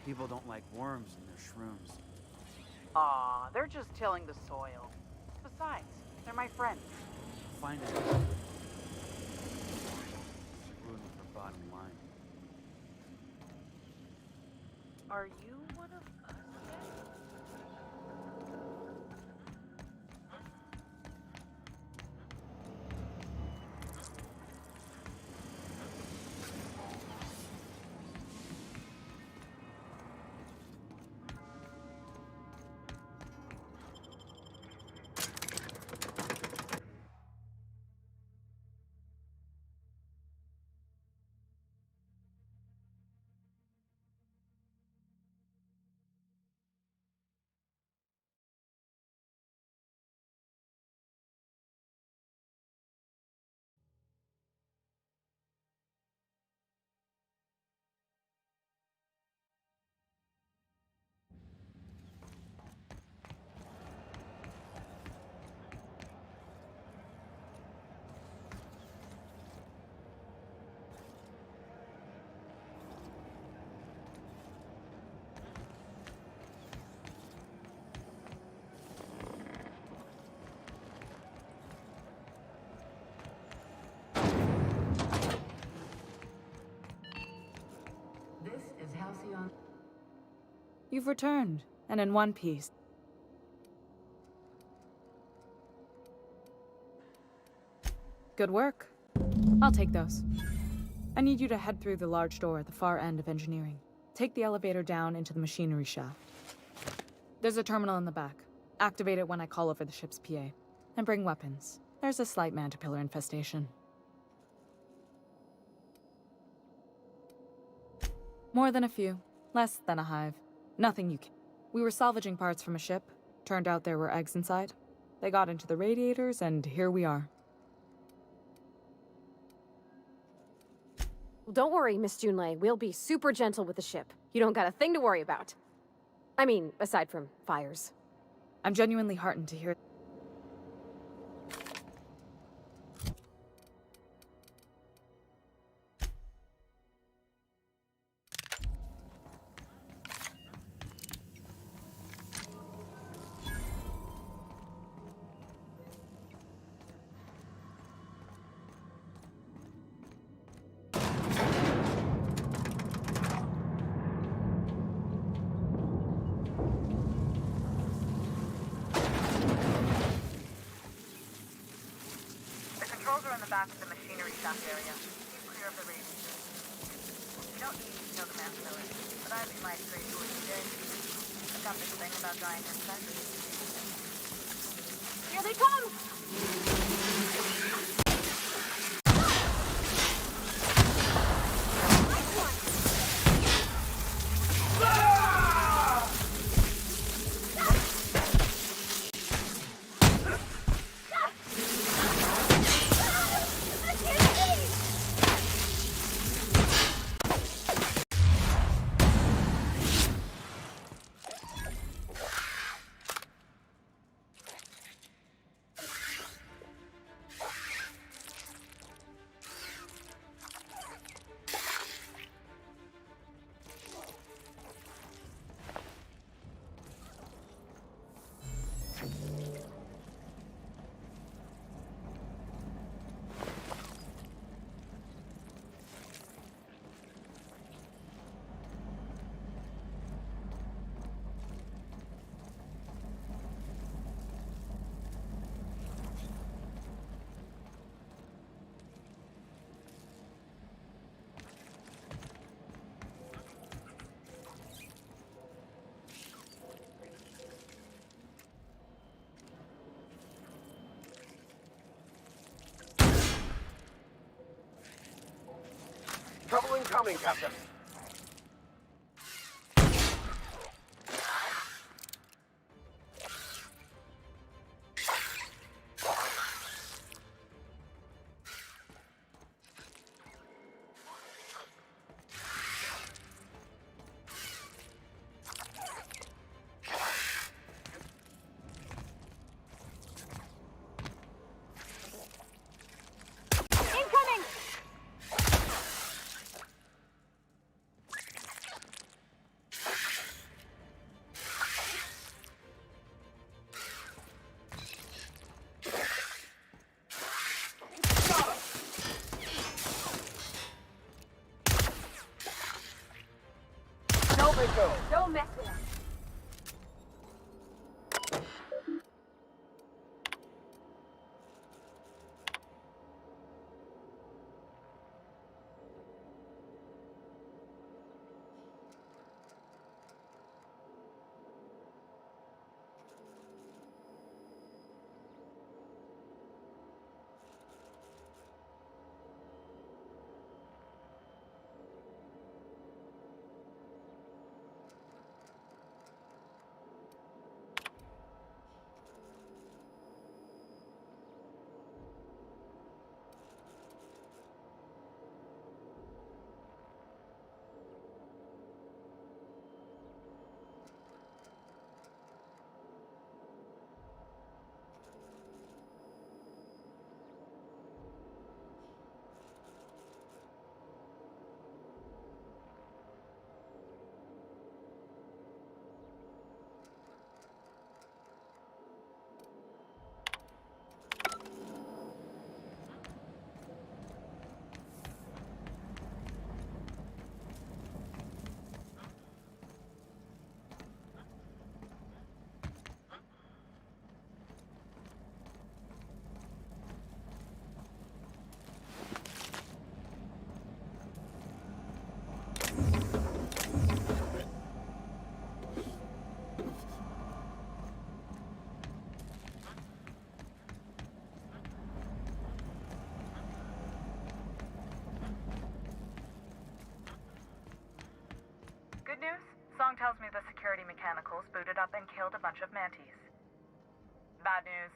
People don't like worms in their shrooms. Aw, they're just tilling the soil. Besides, they're my friends. Find it. Ruin with her bottom line. Are you one of us? You've returned, and in one piece. Good work. I'll take those. I need you to head through the large door at the far end of engineering. Take the elevator down into the machinery shaft. There's a terminal in the back. Activate it when I call over the ship's PA. And bring weapons. There's a slight mantipillar infestation. More than a few. Less than a hive. Nothing you can. We were salvaging parts from a ship. Turned out there were eggs inside. They got into the radiators, and here we are. Well, don't worry, Miss Junlei. We'll be super gentle with the ship. You don't got a thing to worry about. I mean, aside from fires. I'm genuinely heartened to hear. Back of the machinery shaft area. Keep clear of the radiators. You don't need to know the man's ability, but I'd be mighty grateful if you did. I've got this thing about dying inside. Here they come! Trouble incoming, Captain. Salvator! Don't mess with us. Good news? Song tells me the security mechanicals booted up and killed a bunch of mantis. Bad news.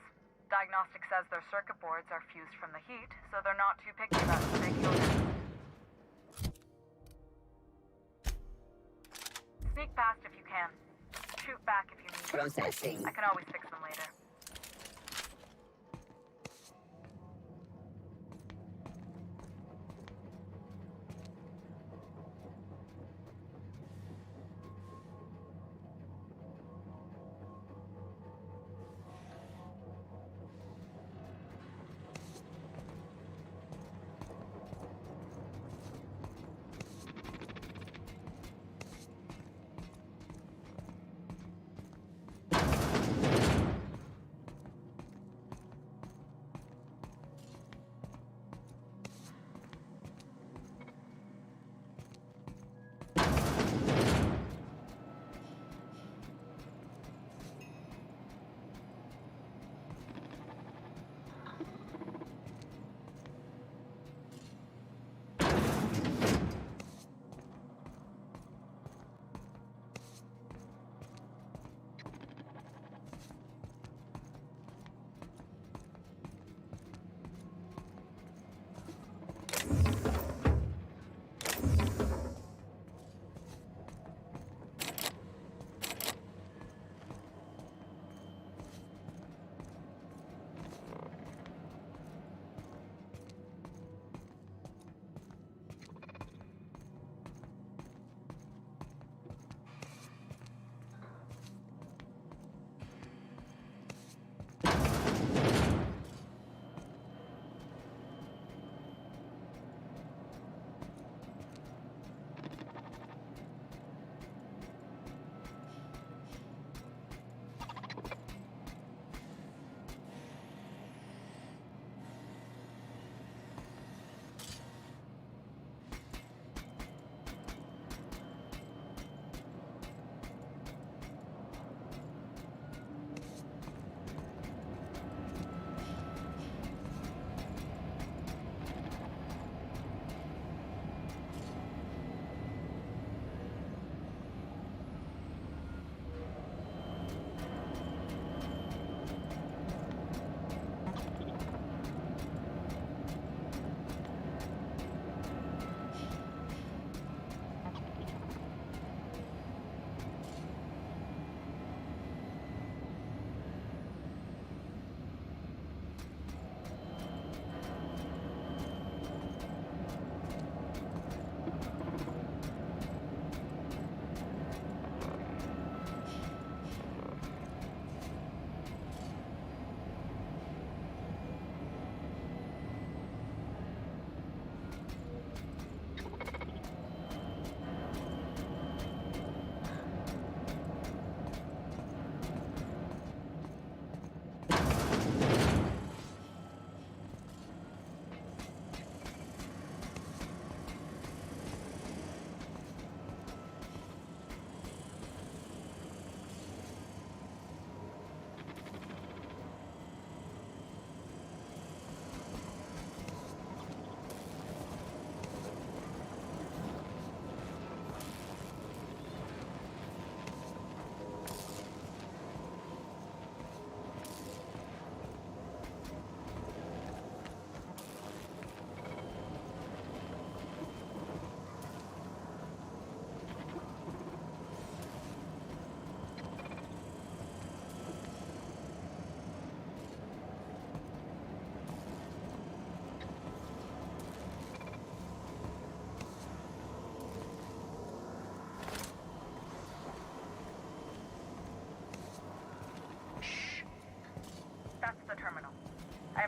Diagnostic says their circuit boards are fused from the heat, so they're not too picky about who they kill next. Sneak past if you can. Shoot back if you need to. Processing. I can always fix them later.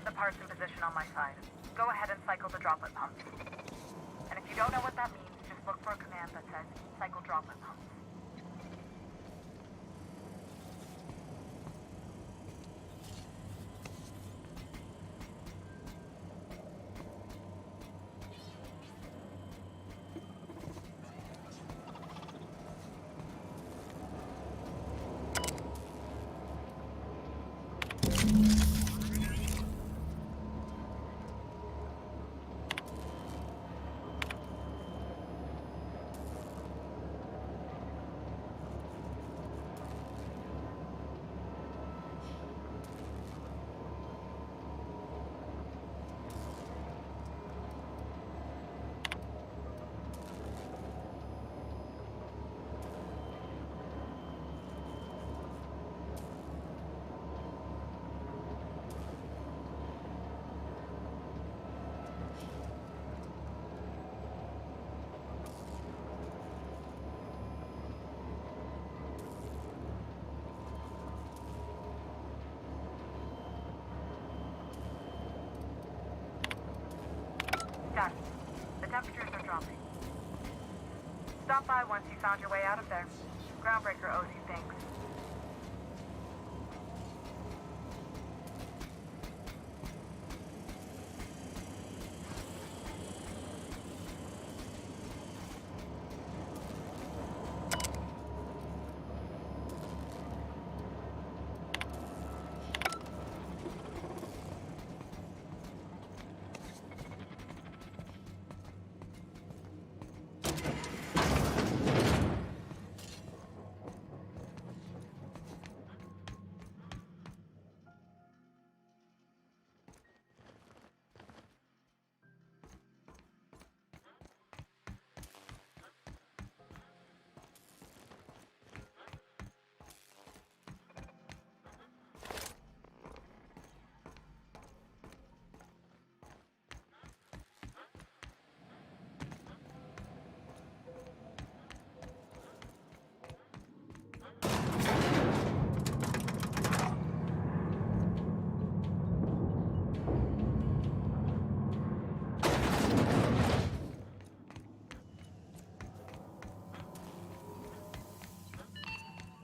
have the parts in position on my side. Go ahead and cycle the droplet pumps. And if you don't know what that means, just look for a command that says cycle droplet pumps. Done. The temperatures are dropping. Stop by once you found your way out of there. Groundbreaker owes you thanks.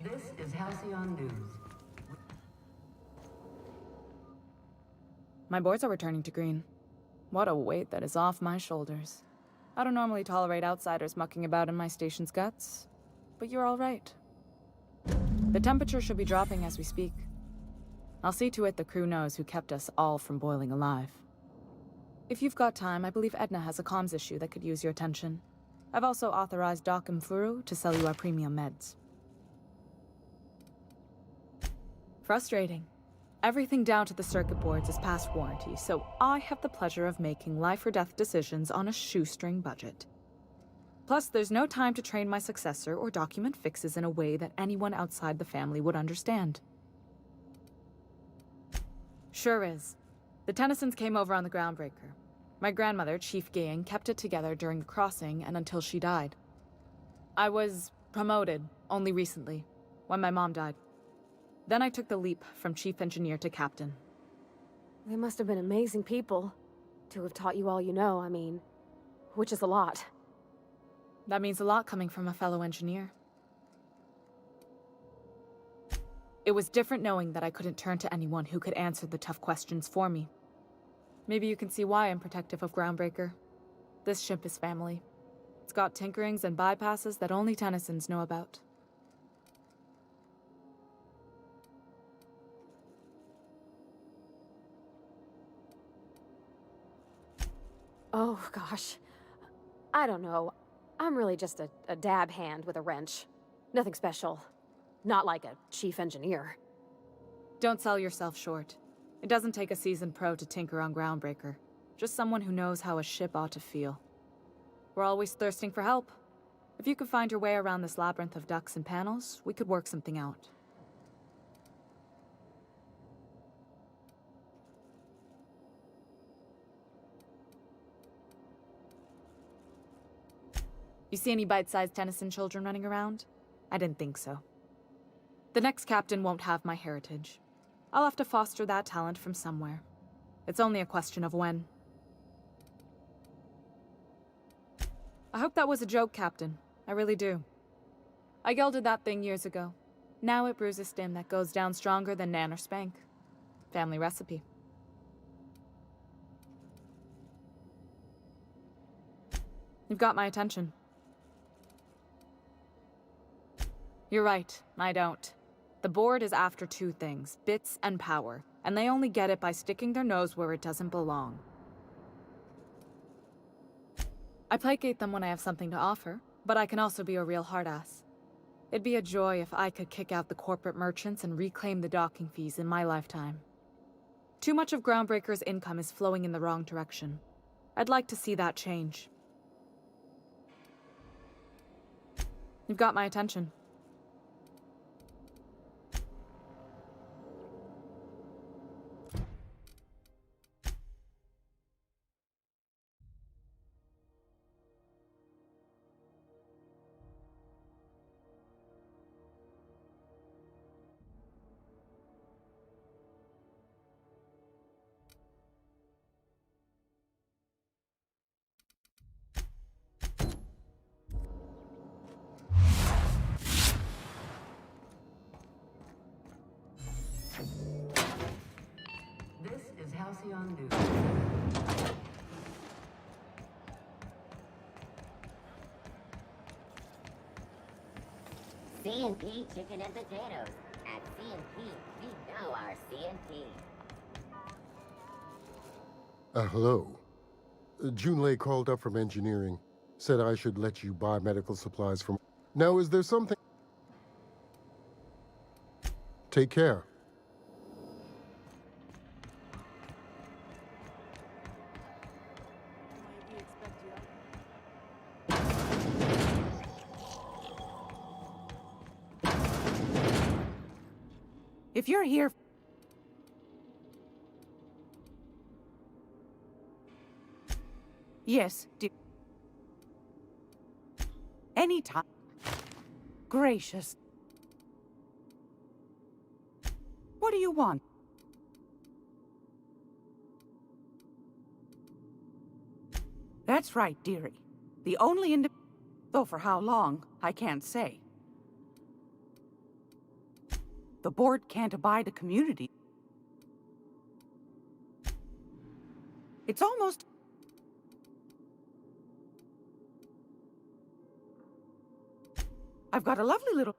This is Halcyon News. My boards are returning to green. What a weight that is off my shoulders. I don't normally tolerate outsiders mucking about in my station's guts, but you're all right. The temperature should be dropping as we speak. I'll see to it the crew knows who kept us all from boiling alive. If you've got time, I believe Edna has a comms issue that could use your attention. I've also authorized Doc and Furu to sell you our premium meds. Frustrating. Everything down to the circuit boards is past warranty, so I have the pleasure of making life or death decisions on a shoestring budget. Plus, there's no time to train my successor or document fixes in a way that anyone outside the family would understand. Sure is. The Tennysons came over on the Groundbreaker. My grandmother, Chief Gaying, kept it together during the crossing and until she died. I was promoted only recently, when my mom died. Then I took the leap from chief engineer to captain. They must have been amazing people to have taught you all you know, I mean, which is a lot. That means a lot coming from a fellow engineer. It was different knowing that I couldn't turn to anyone who could answer the tough questions for me. Maybe you can see why I'm protective of Groundbreaker. This ship is family. It's got tinkerings and bypasses that only Tennysons know about. Oh, gosh. I don't know. I'm really just a dab hand with a wrench. Nothing special. Not like a chief engineer. Don't sell yourself short. It doesn't take a seasoned pro to tinker on Groundbreaker. Just someone who knows how a ship ought to feel. We're always thirsting for help. If you could find your way around this labyrinth of ducts and panels, we could work something out. You see any bite-sized Tennyson children running around? I didn't think so. The next captain won't have my heritage. I'll have to foster that talent from somewhere. It's only a question of when. I hope that was a joke, Captain. I really do. I gelded that thing years ago. Now it brews a stim that goes down stronger than Nan or Spank. Family recipe. You've got my attention. You're right, I don't. The board is after two things, bits and power, and they only get it by sticking their nose where it doesn't belong. I placate them when I have something to offer, but I can also be a real hard-ass. It'd be a joy if I could kick out the corporate merchants and reclaim the docking fees in my lifetime. Too much of Groundbreaker's income is flowing in the wrong direction. I'd like to see that change. You've got my attention. This is Halcyon News. C&P chicken and potatoes. At C&P, we know our C&P. Hello. Junlei called up from engineering. Said I should let you buy medical supplies from... Now, is there something... Take care. If you're here... Yes, dear. Anytime. Gracious. What do you want? That's right, dearie. The only though for how long, I can't say. The board can't abide a community. It's almost... I've got a lovely little...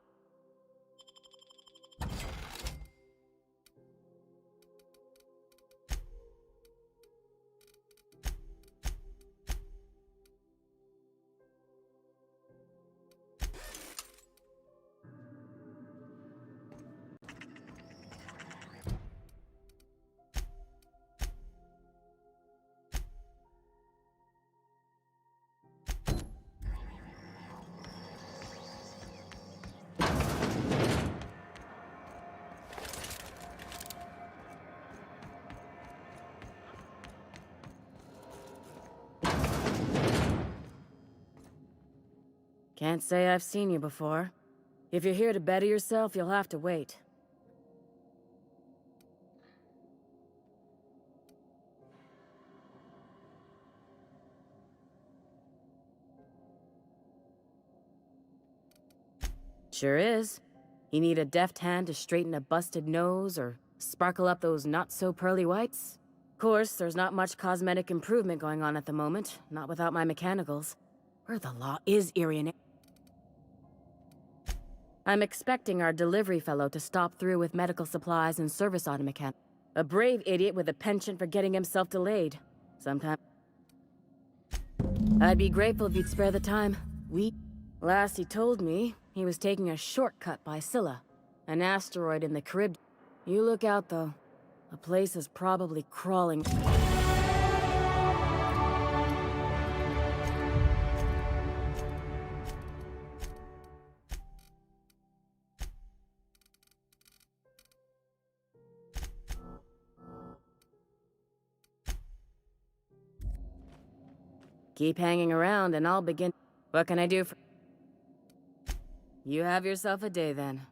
Can't say I've seen you before. If you're here to better yourself, you'll have to wait. Sure is. You need a deft hand to straighten a busted nose or sparkle up those not-so-pearly whites? Of course, there's not much cosmetic improvement going on at the moment, not without my mechanicals. Where the law is, Irian. I'm expecting our delivery fellow to stop through with medical supplies and service automechan. A brave idiot with a penchant for getting himself delayed. Sometime. I'd be grateful if you'd spare the time. Last he told me, he was taking a shortcut by Scylla, an asteroid in the Caribbean. You look out, though. The place is probably crawling. Keep hanging around and I'll begin. What can I do for... You have yourself a day, then.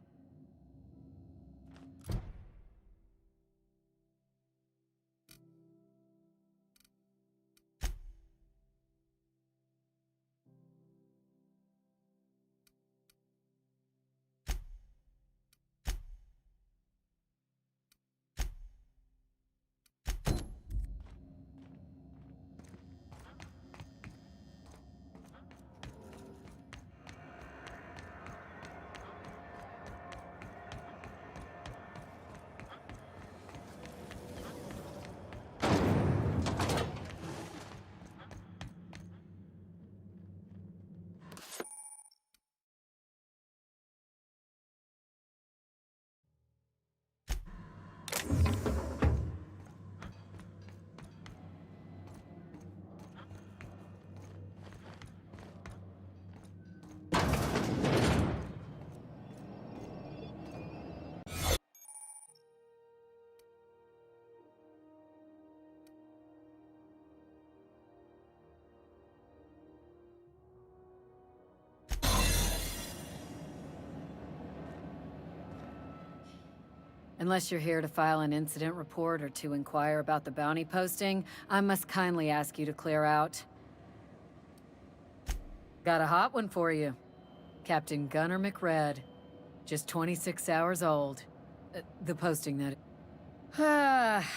Unless you're here to file an incident report or to inquire about the bounty posting, I must kindly ask you to clear out. Got a hot one for you. Captain Gunnar McRed. Just 26 hours old. The posting that...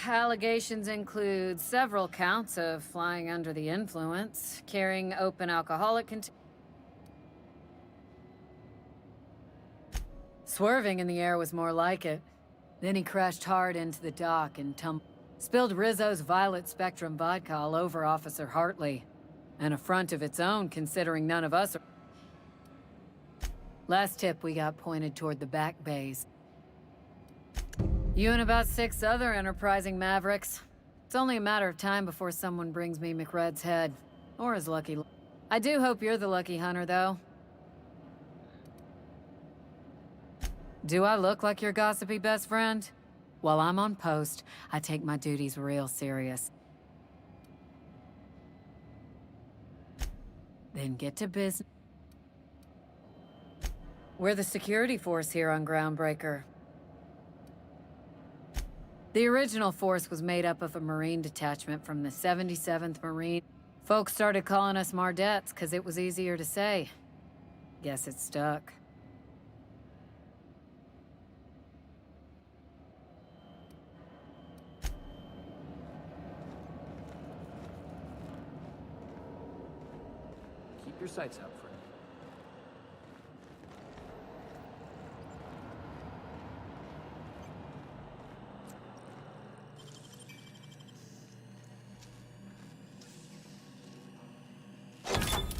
Allegations include several counts of flying under the influence, carrying open alcoholic Swerving in the air was more like it. Then he crashed hard into the dock and spilled Rizzo's Violet Spectrum vodka all over Officer Hartley. An affront of its own, considering none of us are... Last tip we got pointed toward the back bays. You and about 6 other enterprising mavericks. It's only a matter of time before someone brings me McRed's head. Or his lucky... I do hope you're the lucky hunter, though. Do I look like your gossipy best friend? While I'm on post, I take my duties real serious. Then get to business. We're the security force here on Groundbreaker. The original force was made up of a Marine detachment from the 77th Marine. Folks started calling us Mardettes because it was easier to say. Guess it stuck. Keep your sights out, friend.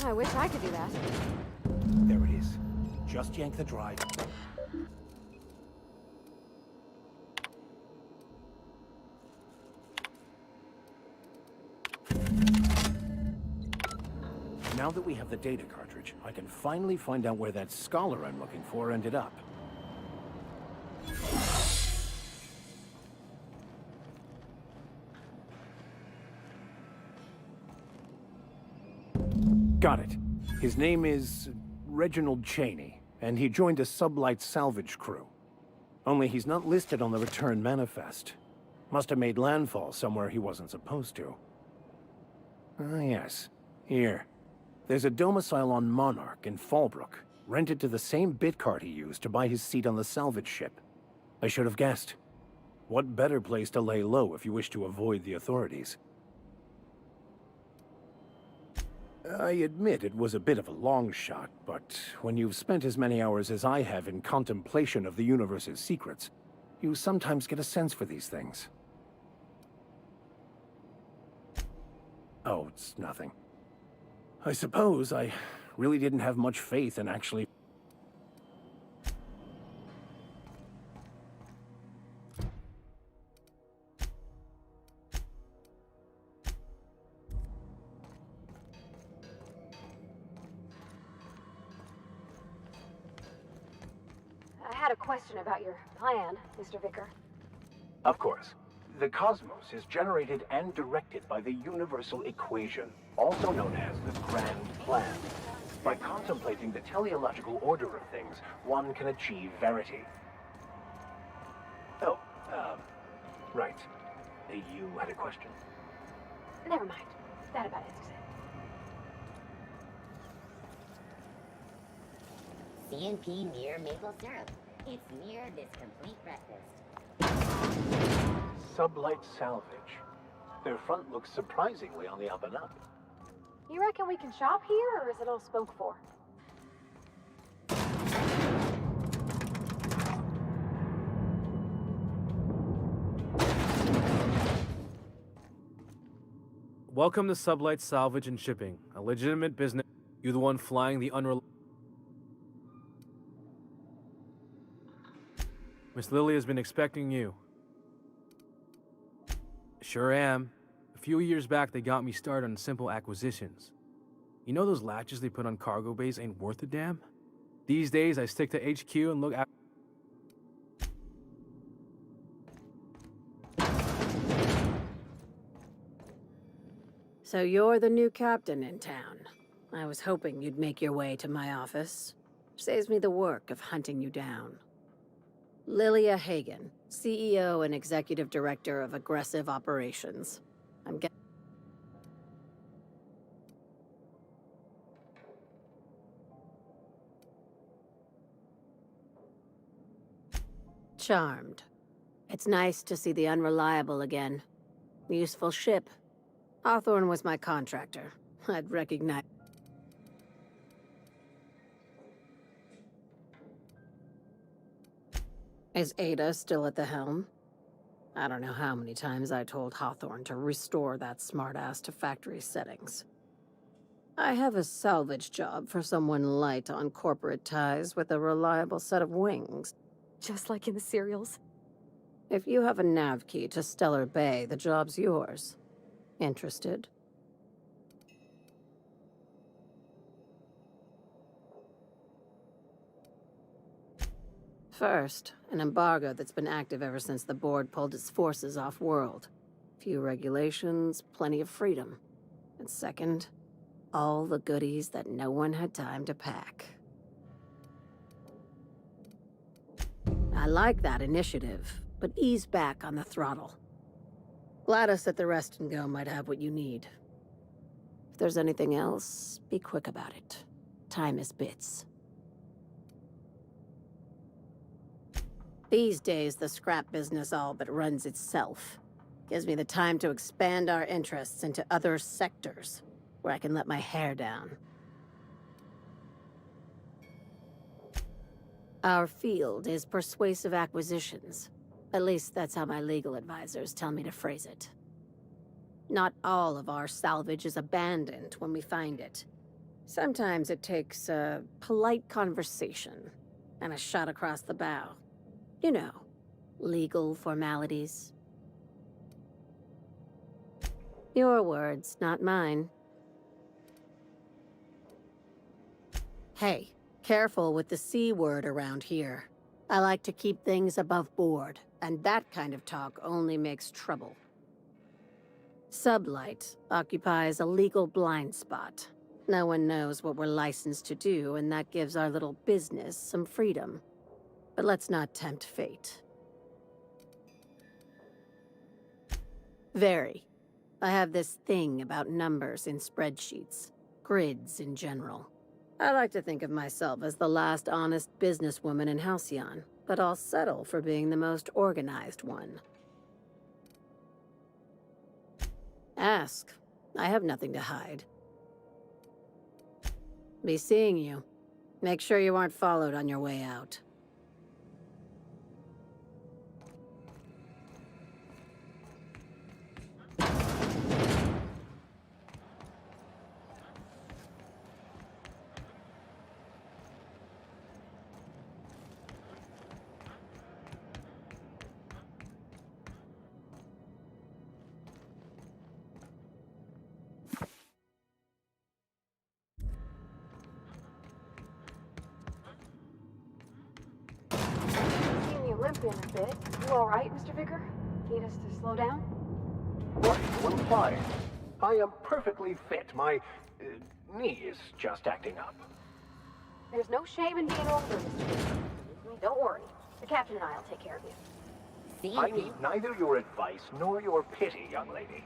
I wish I could do that. There it is. Just yank the drive. Now that we have the data cartridge, I can finally find out where that scholar I'm looking for ended up. Got it. His name is Reginald Cheney, and he joined a sublight salvage crew. Only he's not listed on the return manifest. Must have made landfall somewhere he wasn't supposed to. Ah, yes. Here. There's a domicile on Monarch in Fallbrook, rented to the same bit card he used to buy his seat on the salvage ship. I should have guessed. What better place to lay low if you wish to avoid the authorities? I admit it was a bit of a long shot, but when you've spent as many hours as I have in contemplation of the universe's secrets, you sometimes get a sense for these things. Oh, it's nothing. I suppose I really didn't have much faith in actually... I had a question about your plan, Mr. Vicker. Of course. The cosmos is generated and directed by the universal equation, also known as the Grand Plan. By contemplating the teleological order of things, one can achieve verity. Oh, right. You had a question? Never mind. That about answers it. CNP Mere Maple Syrup. It's near this complete breakfast. Sublight salvage. Their front looks surprisingly on the up and up. You reckon we can shop here, or is it all spoke for? Welcome to Sublight Salvage and Shipping, a legitimate business. You the one flying the unreliable... Miss Lily has been expecting you. Sure am. A few years back, they got me started on simple acquisitions. You know those latches they put on cargo bays ain't worth a damn? These days, I stick to HQ and look at... So you're the new captain in town. I was hoping you'd make your way to my office. Saves me the work of hunting you down. Lilia Hagen, CEO and Executive Director of Aggressive Operations. I'm getting... Charmed. It's nice to see the Unreliable again. Useful ship. Hawthorne was my contractor. I'd recognize... Is Ada still at the helm? I don't know how many times I told Hawthorne to restore that smartass to factory settings. I have a salvage job for someone light on corporate ties with a reliable set of wings. Just like in the serials. If you have a nav key to Stellar Bay, the job's yours. Interested? First, an embargo that's been active ever since the board pulled its forces off-world. Few regulations, plenty of freedom. And second, all the goodies that no one had time to pack. I like that initiative, but ease back on the throttle. Gladys at the Rest and Go might have what you need. If there's anything else, be quick about it. Time is bits. These days, the scrap business all but runs itself. Gives me the time to expand our interests into other sectors, where I can let my hair down. Our field is persuasive acquisitions. At least that's how my legal advisors tell me to phrase it. Not all of our salvage is abandoned when we find it. Sometimes it takes a polite conversation and a shot across the bow. You know, legal formalities. Your words, not mine. Hey, careful with the C word around here. I like to keep things above board, and that kind of talk only makes trouble. Sublight occupies a legal blind spot. No one knows what we're licensed to do, and that gives our little business some freedom. But let's not tempt fate. Very. I have this thing about numbers in spreadsheets. Grids in general. I like to think of myself as the last honest businesswoman in Halcyon, but I'll settle for being the most organized one. Ask. I have nothing to hide. Be seeing you. Make sure you aren't followed on your way out. Limping a bit. You all right, Mr. Vicker? Need us to slow down? What are you implying? I am perfectly fit. My knee is just acting up. There's no shame in being older, Mr. Vicker. Don't worry. The captain and I'll take care of you. I need neither your advice nor your pity, young lady.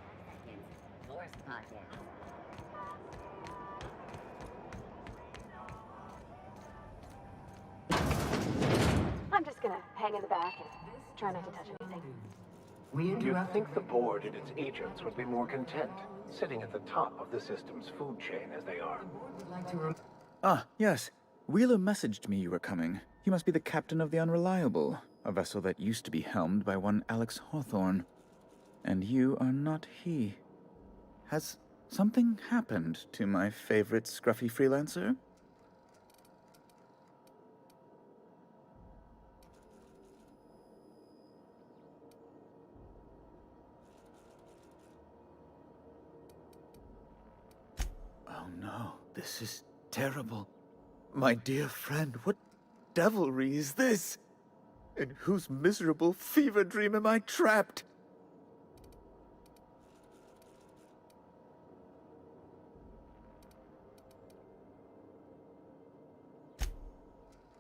I'm just gonna hang in the back and try not to touch anything. You'd think the board and its agents would be more content, sitting at the top of the system's food chain as they are. Ah, yes. Wheeler messaged me you were coming. He must be the captain of the Unreliable, a vessel that used to be helmed by one Alex Hawthorne. And you are not he. Has something happened to my favorite scruffy freelancer? Oh no, this is terrible. My dear friend, what devilry is this? In whose miserable fever dream am I trapped?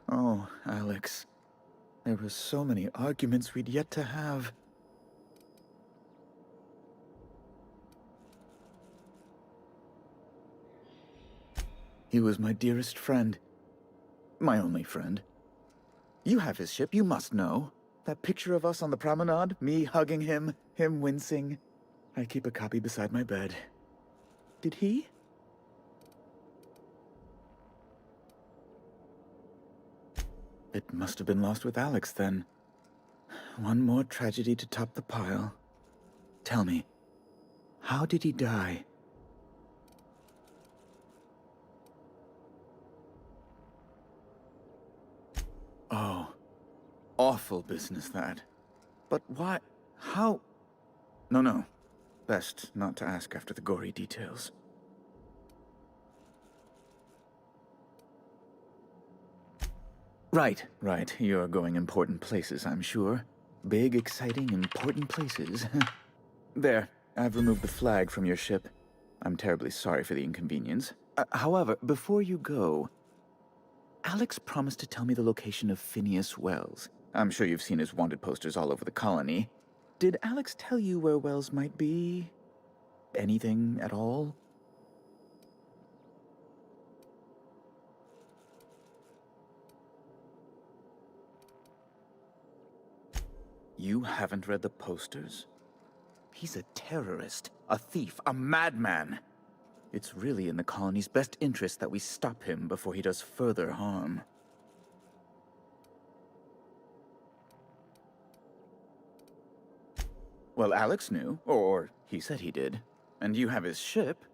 Oh, Alex. There were so many arguments we'd yet to have. He was my dearest friend. My only friend. You have his ship, you must know. That picture of us on the promenade, me hugging him, him wincing. I keep a copy beside my bed. Did he? It must have been lost with Alex, then. One more tragedy to top the pile. Tell me, how did he die? Oh, awful business, that. But why? How? No. Best not to ask after the gory details. Right. You're going important places, I'm sure. Big, exciting, important places. There, I've removed the flag from your ship. I'm terribly sorry for the inconvenience. However, before you go, Alex promised to tell me the location of Phineas Wells. I'm sure you've seen his wanted posters all over the colony. Did Alex tell you where Wells might be? Anything at all? You haven't read the posters? He's a terrorist, a thief, a madman. It's really in the colony's best interest that we stop him before he does further harm. Well, Alex knew, or he said he did. And you have his ship.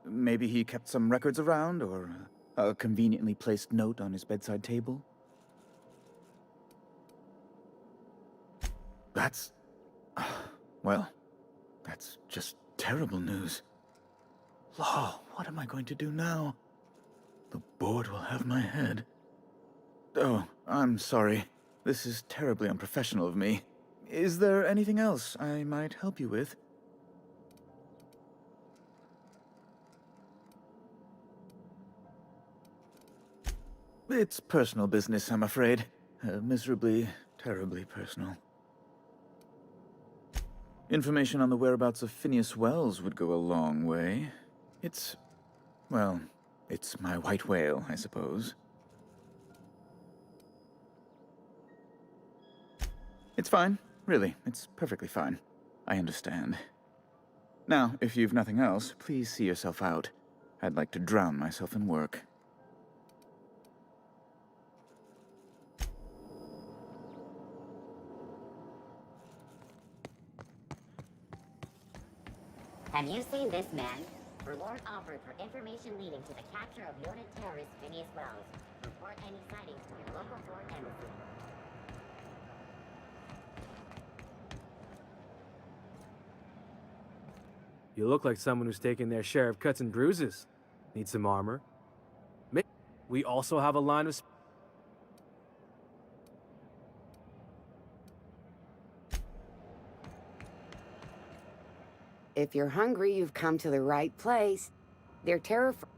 Maybe he kept some records around, or a conveniently placed note on his bedside table? That's... well, that's just terrible news. Law, what am I going to do now? The board will have my head. Oh, I'm sorry. This is terribly unprofessional of me. Is there anything else I might help you with? It's personal business, I'm afraid. Miserably, terribly personal. Information on the whereabouts of Phineas Wells would go a long way. It's my white whale, I suppose. It's fine. Really, it's perfectly fine. I understand. Now, if you've nothing else, please see yourself out. I'd like to drown myself in work. Have you seen this man? Reward offered for information leading to the capture of noted terrorist Phineas Wells. Report any sightings to your local foreign embassy. You look like someone who's taken their share of cuts and bruises. Need some armor? We also have a line of... If you're hungry, you've come to the right place. They're terrified.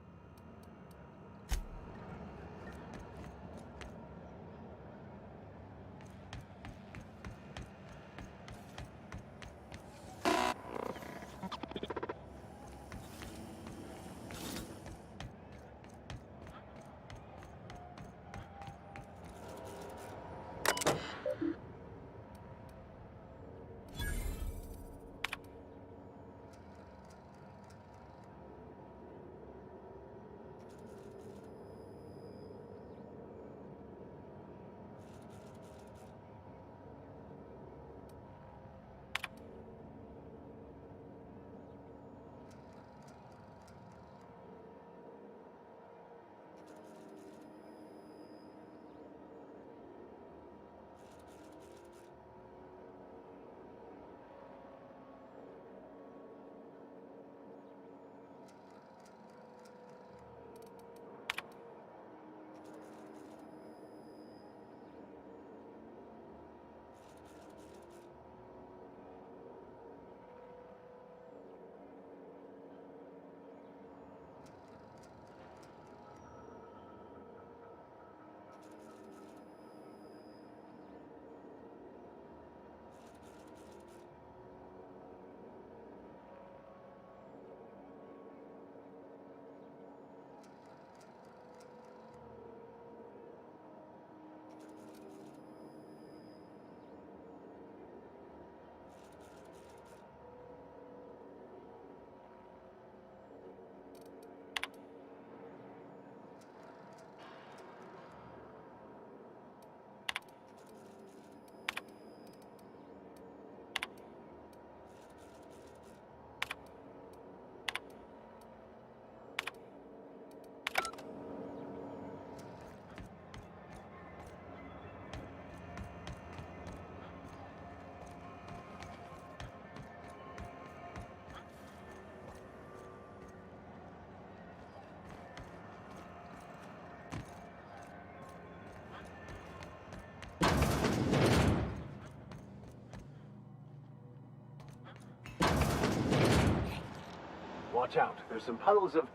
watch out. There's some puddles of...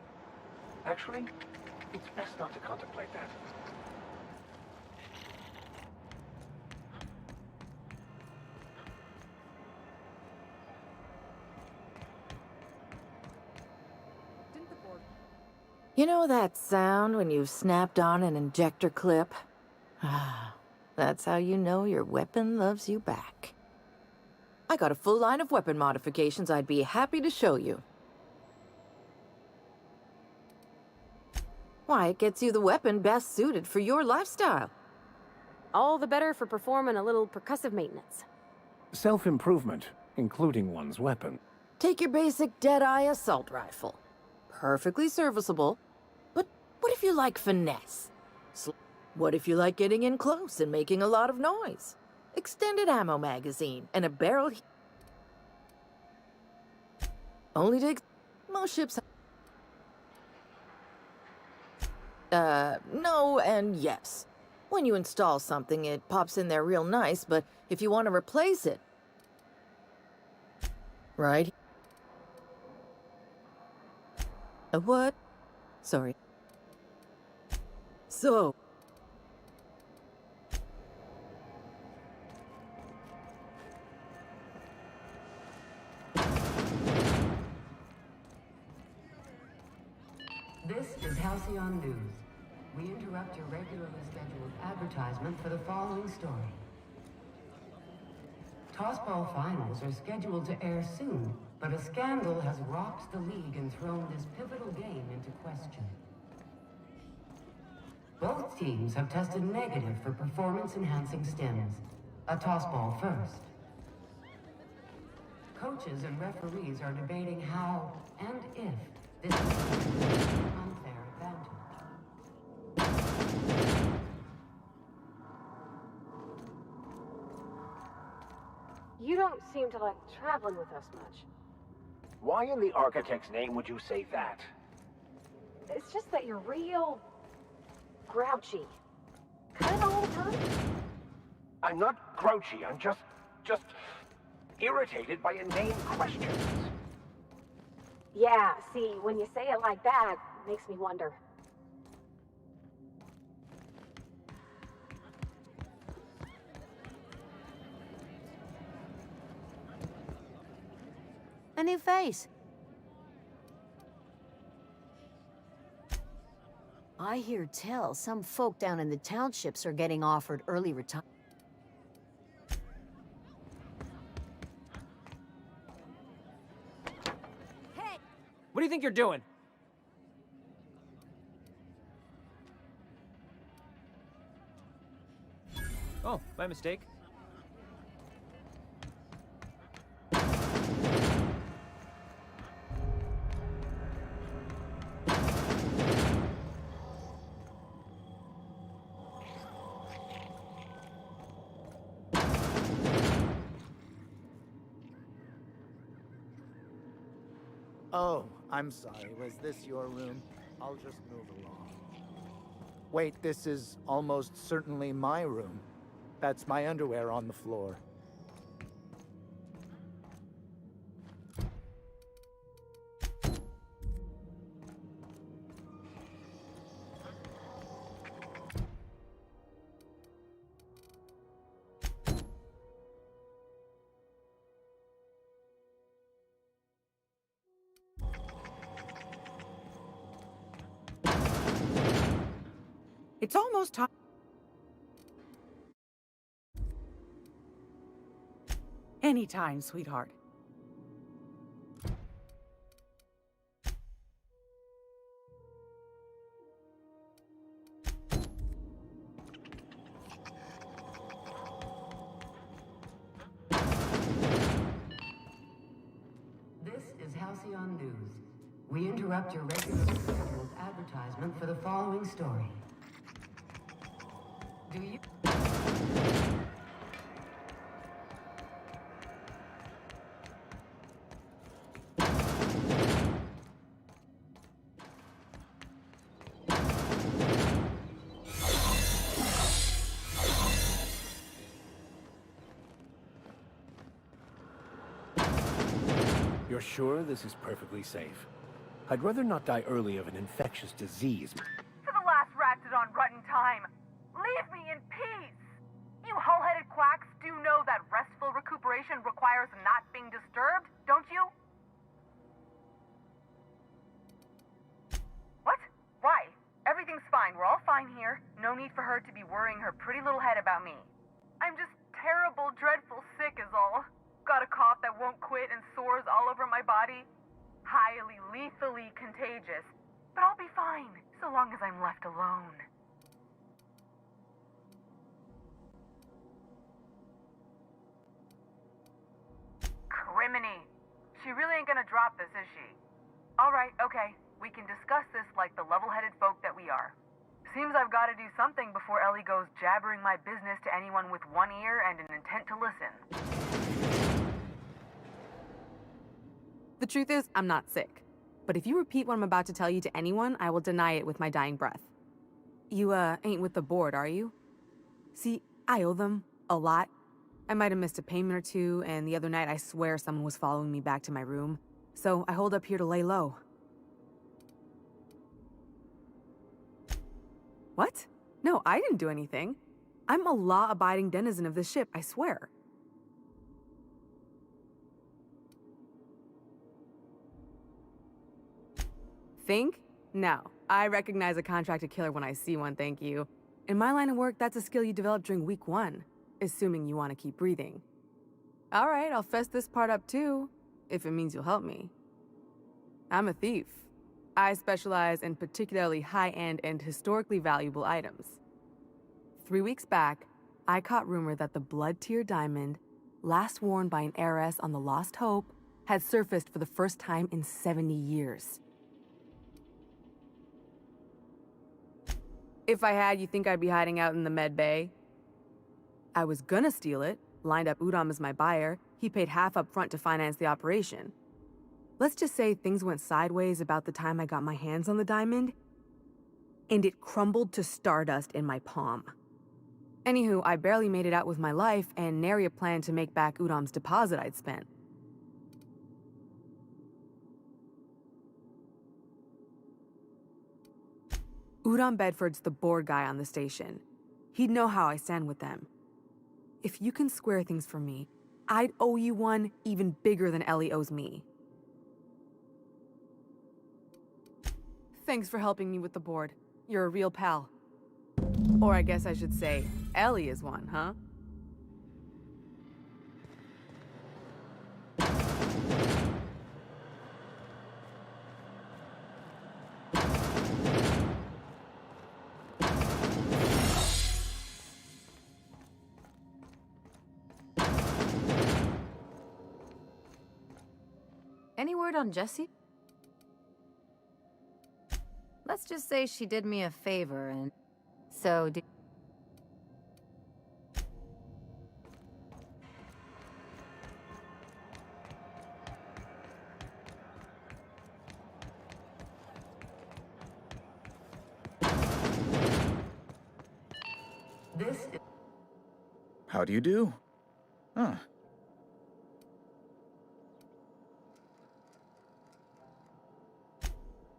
Actually, it's best not to contemplate that. You know that sound when you've snapped on an injector clip? Ah, that's how you know your weapon loves you back. I got a full line of weapon modifications I'd be happy to show you. Why, it gets you the weapon best suited for your lifestyle. All the better for performing a little percussive maintenance. Self-improvement, including one's weapon. Take your basic Deadeye assault rifle. Perfectly serviceable. But what if you like finesse? What if you like getting in close and making a lot of noise? Extended ammo magazine and a barrel... Only to... Most ships... no and yes. When you install something, it pops in there real nice, but if you want to replace it... Right? A what? Sorry. So... This is Halcyon News. We interrupt your regularly scheduled advertisement for the following story. Tossball finals are scheduled to air soon, but a scandal has rocked the league and thrown this pivotal game into question. Both teams have tested negative for performance-enhancing stims. A tossball first. Coaches and referees are debating how and if this is an unfair advantage. You don't seem to like traveling with us much. Why in the architect's name would you say that? It's just that you're real... grouchy. Kinda all the time. I'm not grouchy, I'm just irritated by inane questions. Yeah, see, when you say it like that, it makes me wonder. A new face. I hear tell some folk down in the townships are getting offered early retirement. What do you think you're doing? Oh, my mistake. Oh, I'm sorry. Was this your room? I'll just move along. Wait, this is almost certainly my room. That's my underwear on the floor. It's almost time. Anytime, sweetheart. This is Halcyon News. We interrupt your regularly scheduled advertisement for the following story. Do you... You're sure this is perfectly safe? I'd rather not die early of an infectious disease. For the last ratted on rotten time, leave me in peace! You hull-headed quacks do know that restful recuperation requires not being disturbed, don't you? What? Why? Everything's fine. We're all fine here. No need for her to be worrying her pretty little head about me. I'm just terrible, dreadful sick is all. Got a cough that won't quit and sores all over my body. Highly, lethally contagious. But I'll be fine, so long as I'm left alone. Criminy. She really ain't gonna drop this, is she? Alright, okay. We can discuss this like the level-headed folk that we are. Seems I've gotta do something before Ellie goes jabbering my business to anyone with one ear and an intent to listen. The truth is, I'm not sick. But if you repeat what I'm about to tell you to anyone, I will deny it with my dying breath. You, ain't with the board, are you? See, I owe them a lot. I might have missed a payment or two, and the other night I swear someone was following me back to my room. So I hold up here to lay low. What? No, I didn't do anything. I'm a law-abiding denizen of this ship, I swear. Think? No. I recognize a contracted killer when I see one, thank you. In my line of work, that's a skill you develop during week 1, assuming you want to keep breathing. All right, I'll fess this part up too, if it means you'll help me. I'm a thief. I specialize in particularly high-end and historically valuable items. 3 weeks back, I caught rumor that the blood-tier diamond, last worn by an heiress on the Lost Hope, had surfaced for the first time in 70 years. If I had, you think I'd be hiding out in the med bay? I was gonna steal it, lined up Udom as my buyer. He paid half up front to finance the operation. Let's just say things went sideways about the time I got my hands on the diamond, and it crumbled to stardust in my palm. Anywho, I barely made it out with my life, and nary a plan to make back Udom's deposit I'd spent. Udom Bedford's the board guy on the station. He'd know how I stand with them. If you can square things for me, I'd owe you one even bigger than Ellie owes me. Thanks for helping me with the board. You're a real pal. Or I guess I should say, Ellie is one, huh? Any word on Jessie? Let's just say she did me a favor and... So, did... This is... How do you do? Ah.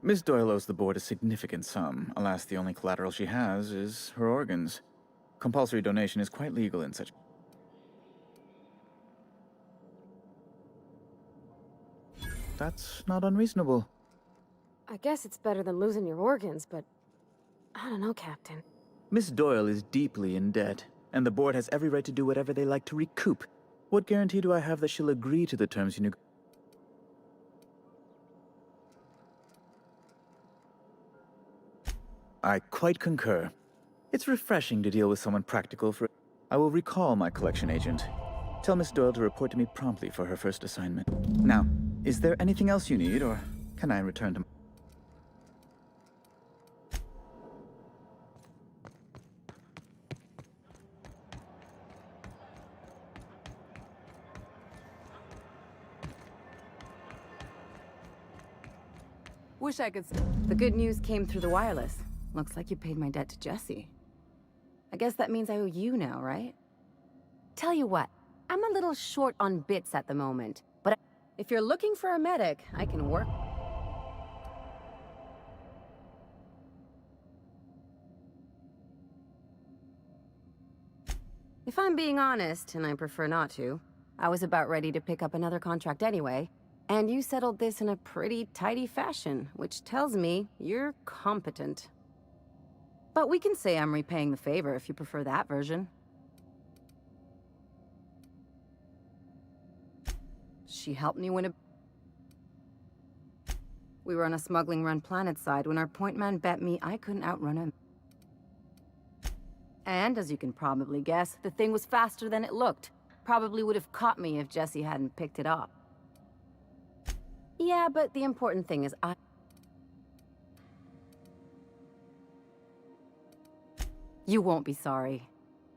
Miss Doyle owes the board a significant sum. Alas, the only collateral she has is her organs. Compulsory donation is quite legal in such... That's not unreasonable. I guess it's better than losing your organs, but I don't know, Captain. Miss Doyle is deeply in debt, and the board has every right to do whatever they like to recoup. What guarantee do I have that she'll agree to the terms you negotiate? I quite concur. It's refreshing to deal with someone practical for... I will recall my collection agent. Tell Miss Doyle to report to me promptly for her first assignment. Now, is there anything else you need, or can I return to... Wish I could... The good news came through the wireless. Looks like you paid my debt to Jessie. I guess that means I owe you now, right? Tell you what, I'm a little short on bits at the moment, but if you're looking for a medic, I can work. If I'm being honest, and I prefer not to, I was about ready to pick up another contract anyway, and you settled this in a pretty tidy fashion, which tells me you're competent. But we can say I'm repaying the favor if you prefer that version. She helped me win a... We were on a smuggling run planetside when our point man bet me I couldn't outrun him. And, as you can probably guess, the thing was faster than it looked. Probably would have caught me if Jesse hadn't picked it up. Yeah, but the important thing is You won't be sorry.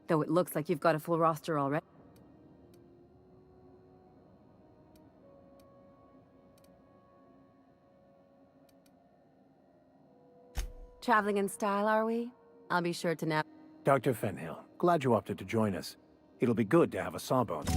Though it looks like you've got a full roster already. Traveling in style, are we? I'll be sure to nap. Dr. Fenhill, glad you opted to join us. It'll be good to have a sawbones.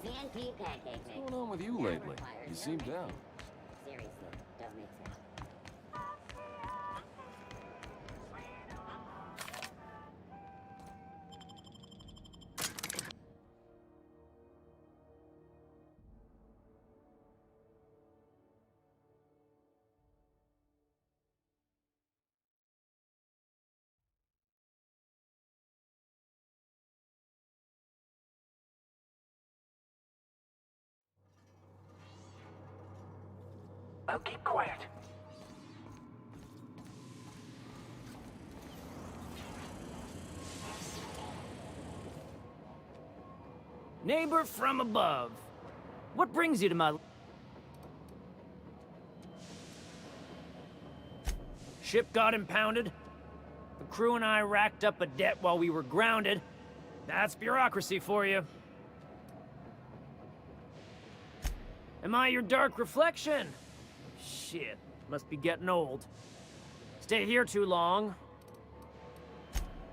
CNP pancake mix. What's going on with you lately? You seem down. Seriously, don't make sense. I'll keep quiet. Neighbor from above. What brings you to my... Ship got impounded. The crew and I racked up a debt while we were grounded. That's bureaucracy for you. Am I your dark reflection? Shit, must be getting old. Stay here too long.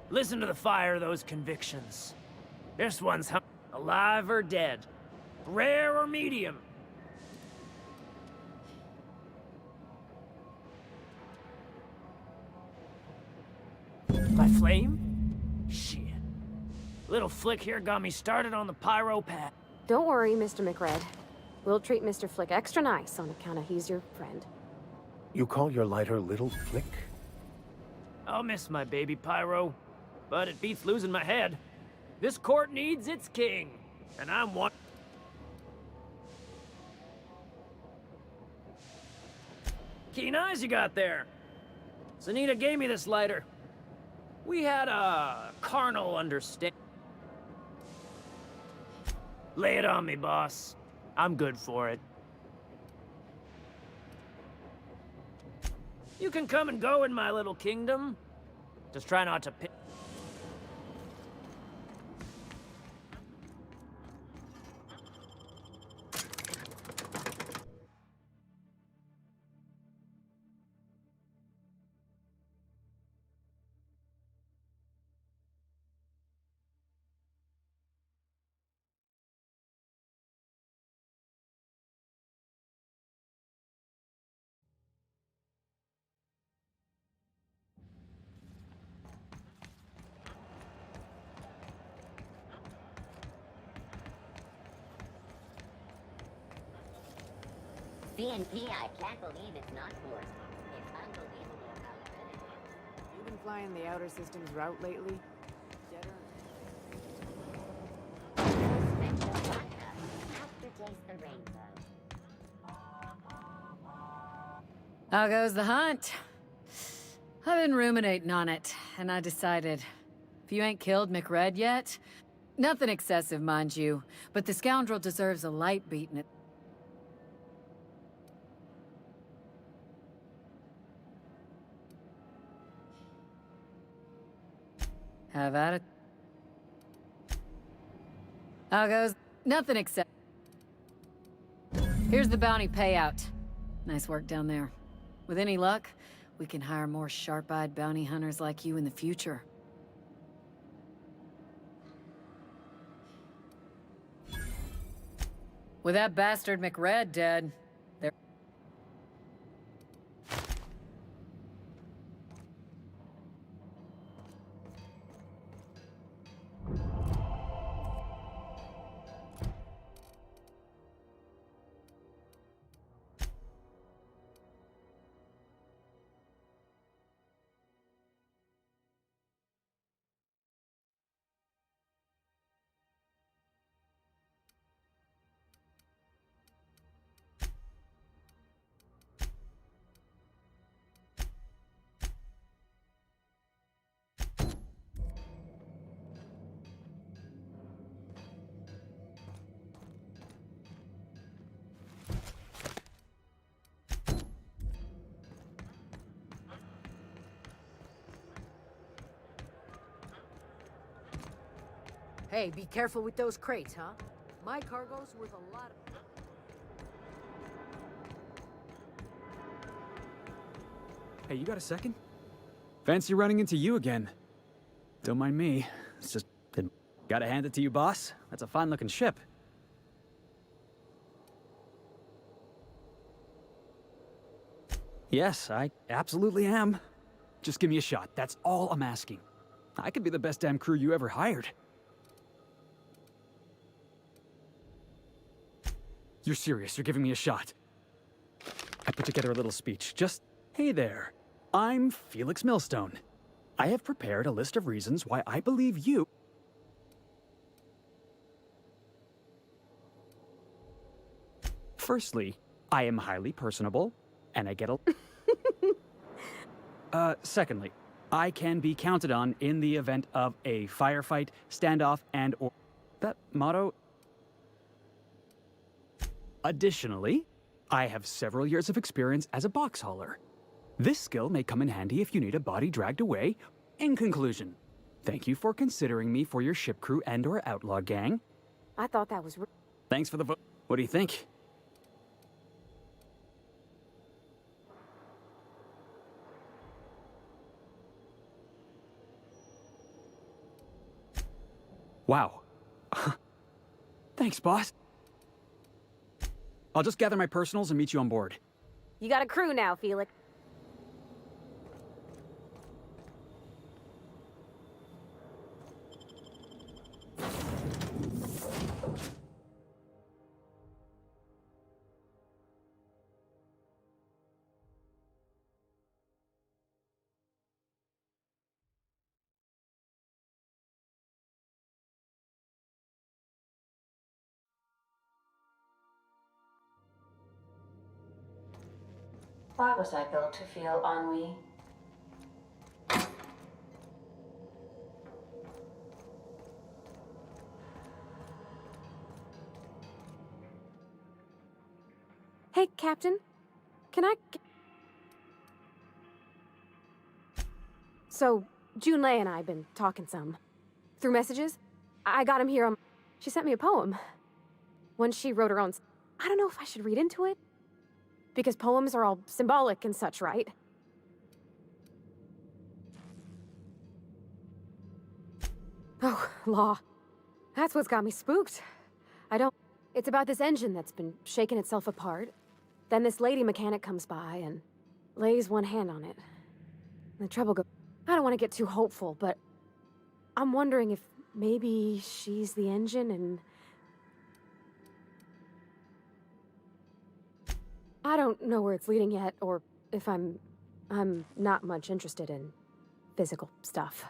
Listen to the fire of those convictions. This one's alive or dead. Rare or medium. My flame? Shit. Little flick here got me started on the pyro pad. Don't worry, Mr. McRed. We'll treat Mr. Flick extra nice on account of he's your friend. You call your lighter Little Flick? I'll miss my baby pyro, but it beats losing my head. This court needs its king, and I'm one. Keen eyes you got there. Sunita gave me this lighter. We had a carnal understanding. Lay it on me, boss. I'm good for it. You can come and go in my little kingdom. Just try not to pick. CNP, I can't believe it's not forced. It's unbelievable how good it is. You been flying the outer systems route lately? Special vodka. Aftertaste the rainbow. How goes the hunt? I've been ruminating on it, and I decided, if you ain't killed McRed yet, nothing excessive, mind you, but the scoundrel deserves a light beating it. Have at it. How goes? Nothing except... Here's the bounty payout. Nice work down there. With any luck, we can hire more sharp-eyed bounty hunters like you in the future. With that bastard McRed dead, there... Hey, be careful with those crates, huh? My cargo's worth a lot of... Hey, you got a second? Fancy running into you again. Don't mind me. It's just... Gotta hand it to you, boss. That's a fine-looking ship. Yes, I absolutely am. Just give me a shot. That's all I'm asking. I could be the best damn crew you ever hired. You're serious, you're giving me a shot. I put together a little speech. Just, hey there, I'm Felix Millstone. I have prepared a list of reasons why I believe you... Firstly, I am highly personable, and I get a... Secondly, I can be counted on in the event of a firefight, standoff, and/or... That motto... Additionally, I have several years of experience as a box hauler. This skill may come in handy if you need a body dragged away. In conclusion, thank you for considering me for your ship crew and/or outlaw gang. I thought that was... Thanks for the vote. What do you think? Wow. Thanks, boss. I'll just gather my personals and meet you on board. You got a crew now, Felix. Why was I built to feel ennui? Hey, Captain. Can I... So, Junlei and I have been talking some. Through messages. I got him here on... She sent me a poem. One she wrote her own... I don't know if I should read into it. Because poems are all symbolic and such, right? Oh, law. That's what's got me spooked. I don't... It's about this engine that's been shaking itself apart. Then this lady mechanic comes by and lays one hand on it. And the trouble goes... I don't want to get too hopeful, but I'm wondering if maybe she's the engine and... I don't know where it's leading yet, or if I'm not much interested in physical stuff.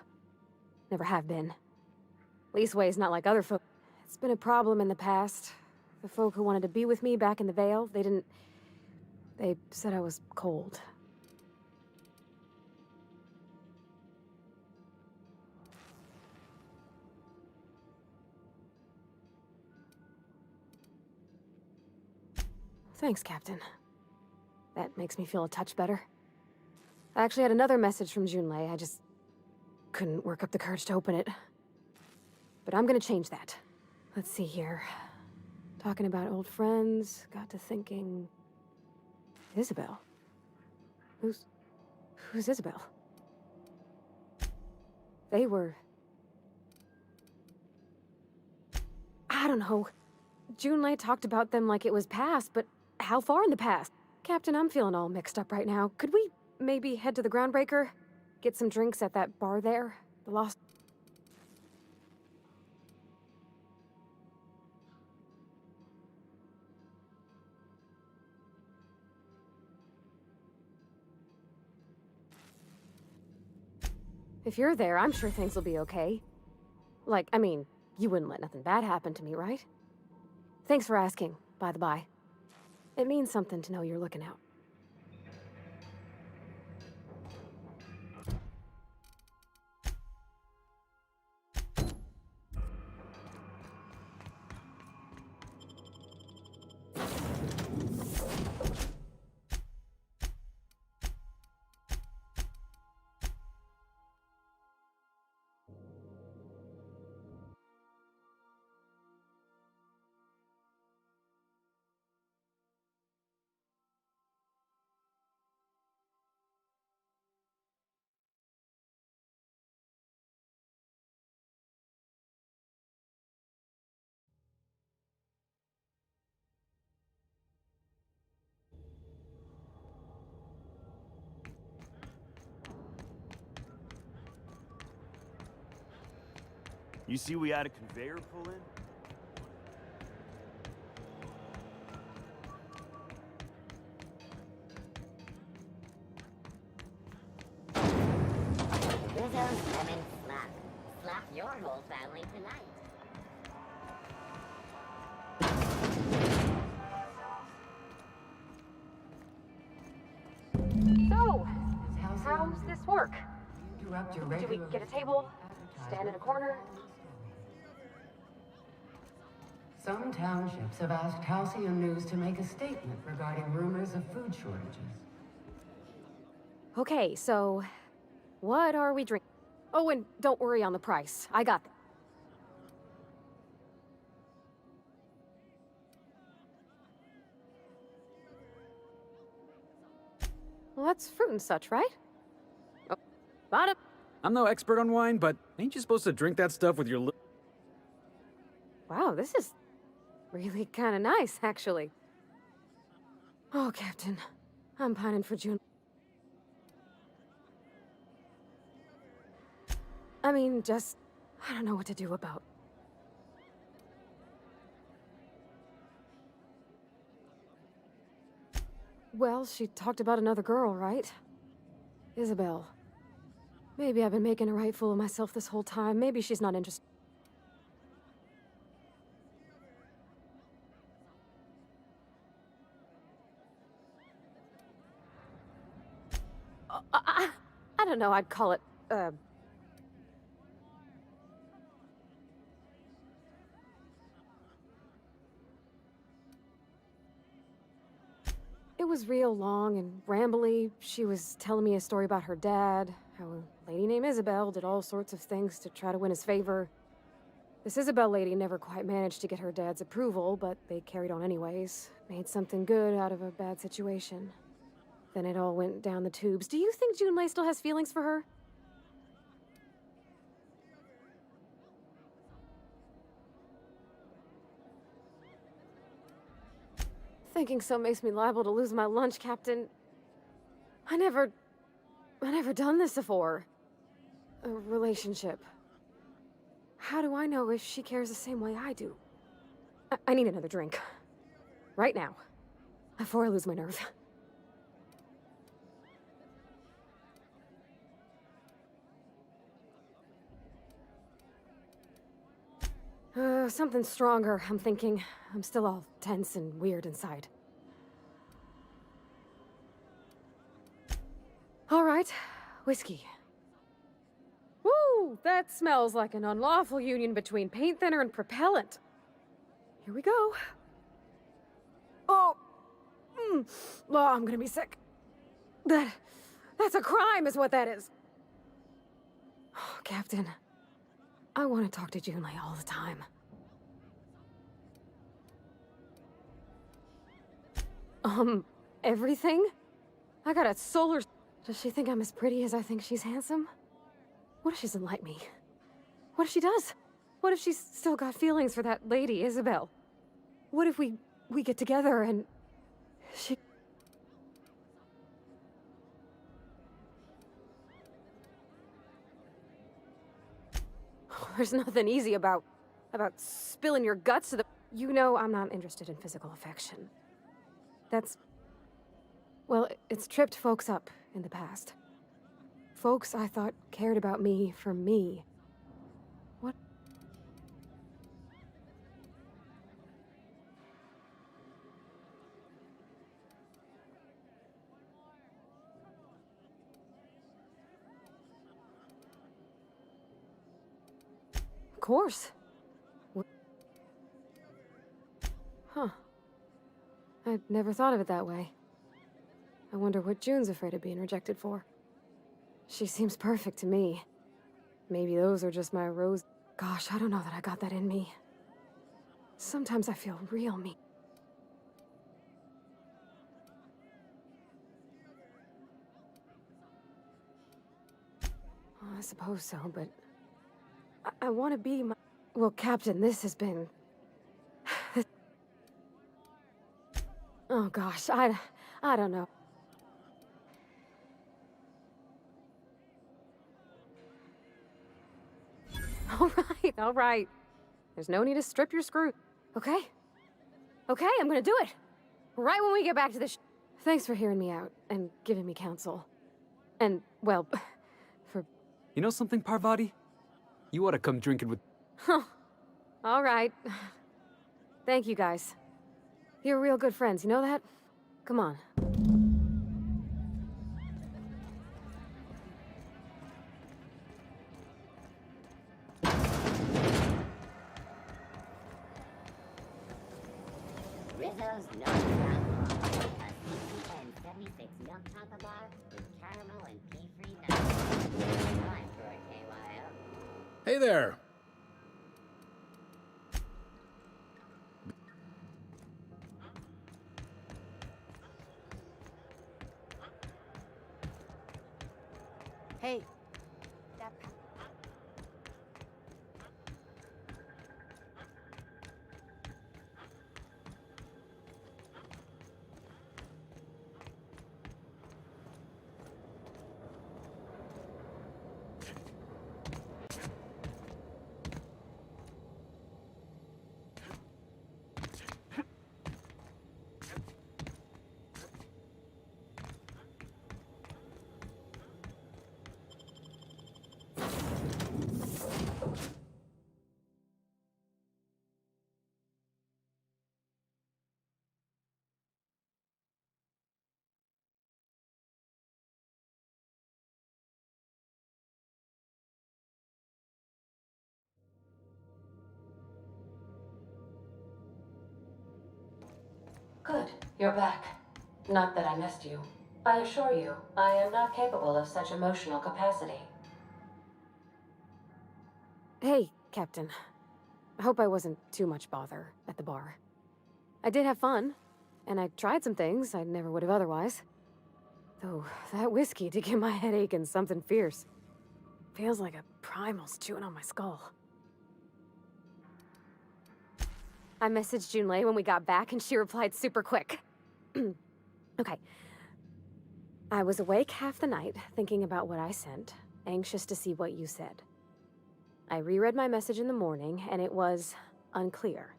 Never have been. Leastways, not like other folk. It's been a problem in the past. The folk who wanted to be with me back in the Vale, they said I was cold. Thanks, Captain. That makes me feel a touch better. I actually had another message from Junlei. I just couldn't work up the courage to open it. But I'm gonna change that. Let's see here. Talking about old friends, got to thinking... Isabel? Who's Isabel? They were... I don't know. Junlei talked about them like it was past, but how far in the past? Captain, I'm feeling all mixed up right now. Could we maybe head to the Groundbreaker? Get some drinks at that bar there? The Lost... If you're there, I'm sure things will be okay. Like, I mean, you wouldn't let nothing bad happen to me, right? Thanks for asking, by the by. It means something to know you're looking out. You see we had a conveyor pull in? Rizzo's lemon slap. Slap your whole family tonight. So, how's this work? Do we get a table? Stand in a corner? Some townships have asked Halcyon News to make a statement regarding rumors of food shortages. Okay, so... what are we drinking? Oh, and don't worry on the price. I got that. Well, that's fruit and such, right? Oh, bottom. I'm no expert on wine, but ain't you supposed to drink that stuff with your lip? Wow, this is really kind of nice, actually. Oh, Captain. I'm pining for June. I mean, just... I don't know what to do about... Well, she talked about another girl, right? Isabel. Maybe I've been making a right fool of myself this whole time. Maybe she's not interested. I don't know, I'd call it, It was real long and rambly. She was telling me a story about her dad, how lady named Isabel did all sorts of things to try to win his favor. This Isabel lady never quite managed to get her dad's approval, but they carried on anyways. Made something good out of a bad situation. Then it all went down the tubes. Do you think Junlei still has feelings for her? Thinking so makes me liable to lose my lunch, Captain. I never done this before. A relationship. How do I know if she cares the same way I do? I need another drink. Right now. Before I lose my nerve. Something stronger, I'm thinking. I'm still all tense and weird inside. All right, whiskey. Woo! That smells like an unlawful union between paint thinner and propellant. Here we go. Oh! Oh, I'm gonna be sick. That's a crime is what that is. Oh, Captain, I want to talk to Junlei all the time. Everything? I got a solar... Does she think I'm as pretty as I think she's handsome? What if she doesn't like me? What if she does? What if she's still got feelings for that lady, Isabel? What if we get together and... she... There's nothing easy about spilling your guts to the... You know I'm not interested in physical affection. That's... Well, it's tripped folks up in the past. Folks I thought cared about me for me. What? Of course. Huh. I'd never thought of it that way. I wonder what June's afraid of being rejected for. She seems perfect to me. Maybe those are just my rose... Gosh, I don't know that I got that in me. Sometimes I feel real mean. I suppose so, but... I want to be my... Well, Captain, this has been... Oh gosh, I don't know. All right. There's no need to strip your screw. Okay? Okay, I'm gonna do it. Right when we get back to the Thanks for hearing me out and giving me counsel. And, well, for... You know something, Parvati? You ought to come drinking with... Huh. All right. Thank you, guys. You're real good friends, you know that? Come on. Rizzo's Milk Chocolate, a CCN 76 milk chocolate bar with caramel and pea-free nuts. Fine for a KYO. Hey there! Hey. Good, you're back. Not that I missed you. I assure you, I am not capable of such emotional capacity. Hey, Captain. I hope I wasn't too much bother at the bar. I did have fun, and I tried some things I never would have otherwise. Though, that whiskey did give my head aching something fierce. Feels like a primal's chewing on my skull. I messaged Junlei when we got back, and she replied super quick. Okay. I was awake half the night, thinking about what I sent, anxious to see what you said. I reread my message in the morning, and it was unclear.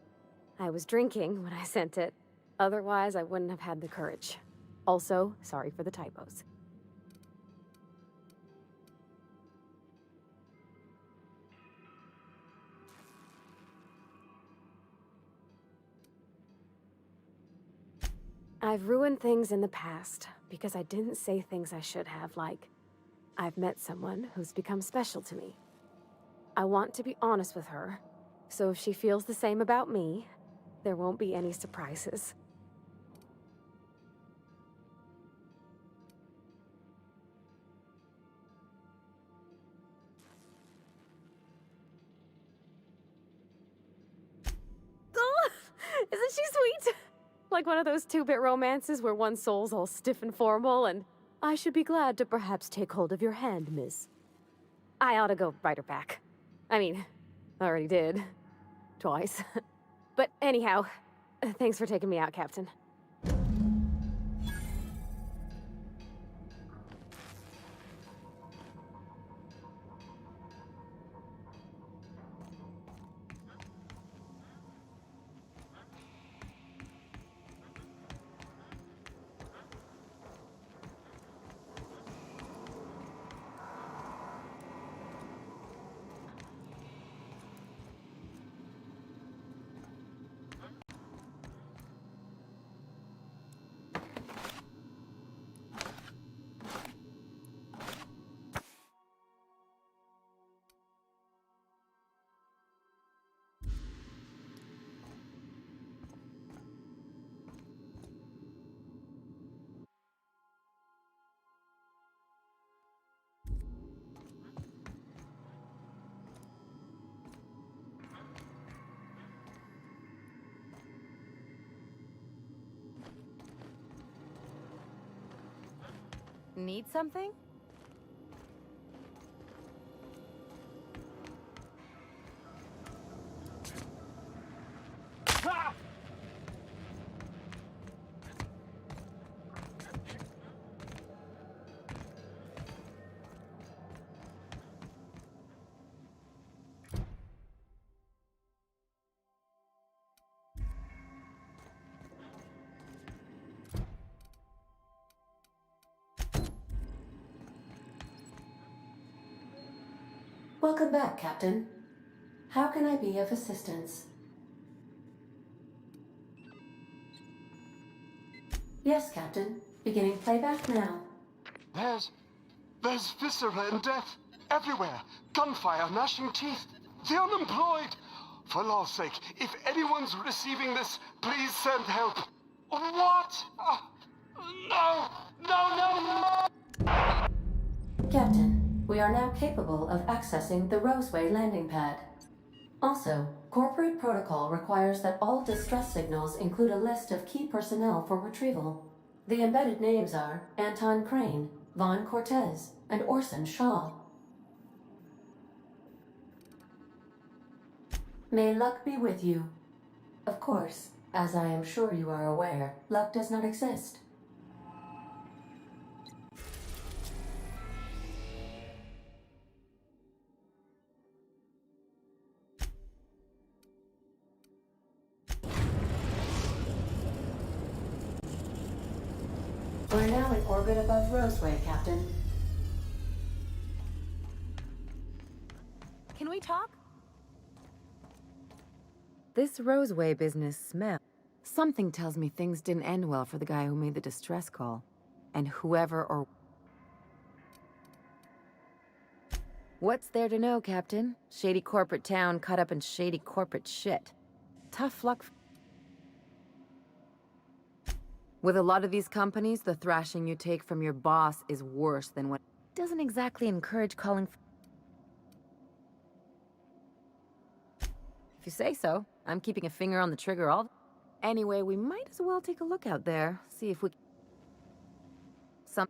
I was drinking when I sent it. Otherwise, I wouldn't have had the courage. Also, sorry for the typos. I've ruined things in the past because I didn't say things I should have, like, I've met someone who's become special to me. I want to be honest with her, so if she feels the same about me, there won't be any surprises. Oh, isn't she sweet? Like one of those two-bit romances where one soul's all stiff and formal and, I should be glad to perhaps take hold of your hand, miss. I ought to go write her back. I mean, I already did. Twice. But anyhow, thanks for taking me out, Captain. Need something? Welcome back, Captain. How can I be of assistance? Yes, Captain. Beginning playback now. There's viscera and death everywhere. Gunfire, gnashing teeth. The unemployed. For law's sake, if anyone's receiving this, please send help. What? No! No, no, no! Captain, we are now capable of accessing the Roseway landing pad. Also, corporate protocol requires that all distress signals include a list of key personnel for retrieval. The embedded names are Anton Crane, Vaughn Cortez, and Orson Shaw. May luck be with you. Of course, as I am sure you are aware, luck does not exist. We're now in orbit above Roseway, Captain. Can we talk? This Roseway business smells. Something tells me things didn't end well for the guy who made the distress call. And whoever or... What's there to know, Captain? Shady corporate town caught up in shady corporate shit. Tough luck. With a lot of these companies, the thrashing you take from your boss is worse than what... Doesn't exactly encourage calling... If you say so. I'm keeping a finger on the trigger all... Anyway, we might as well take a look out there. See if we... Some...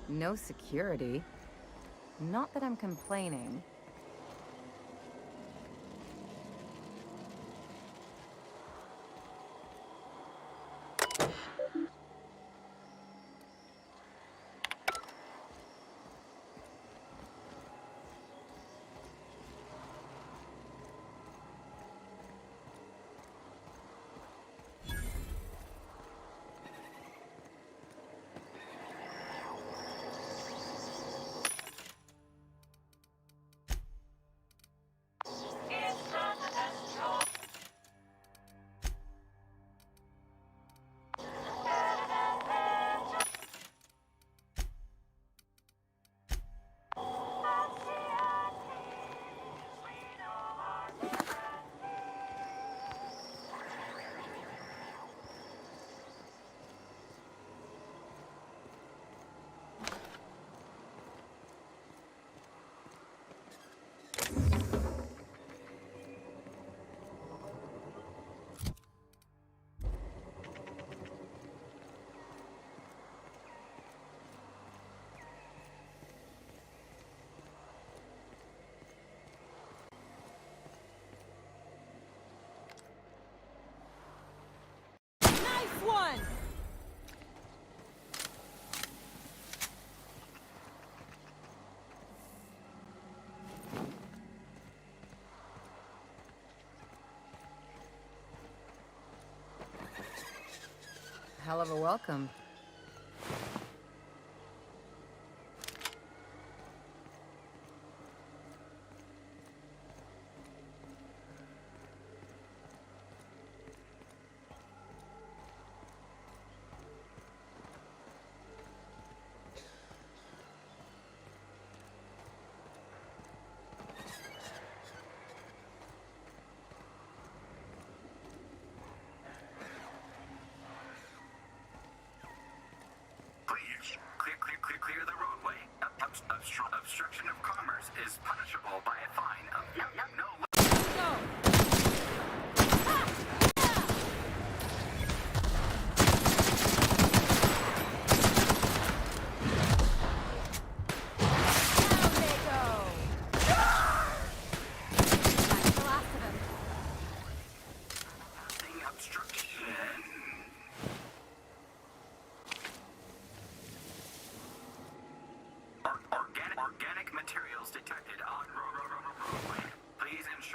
No security. Not that I'm complaining. Hell of a welcome. Clear the roadway. Obstruction of commerce is punishable by a fine of no. Organic materials detected on roadway. Please ensure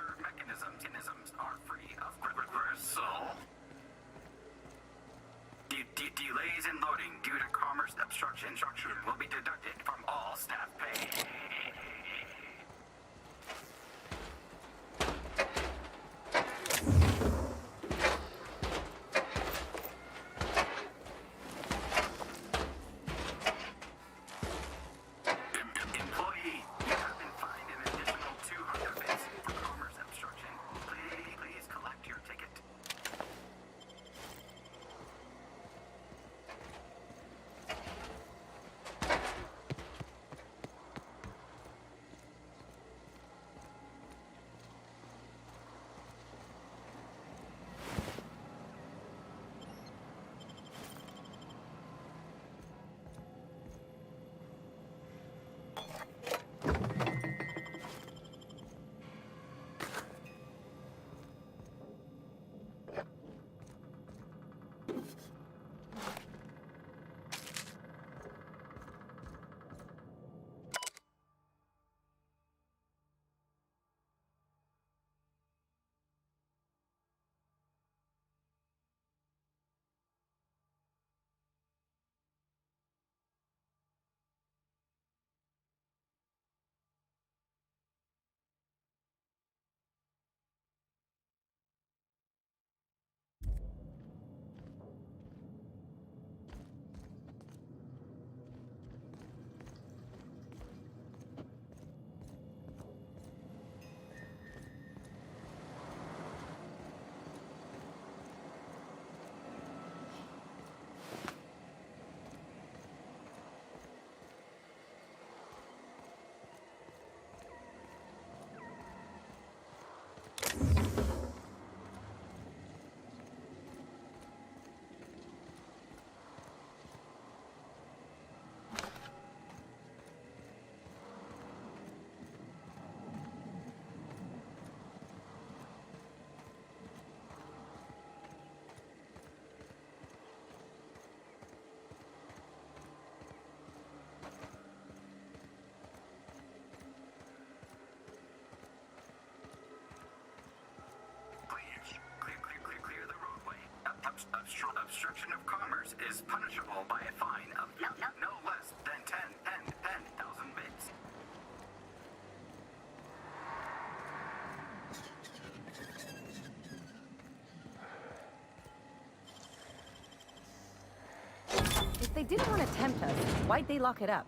they didn't want to tempt us, why'd they lock it up?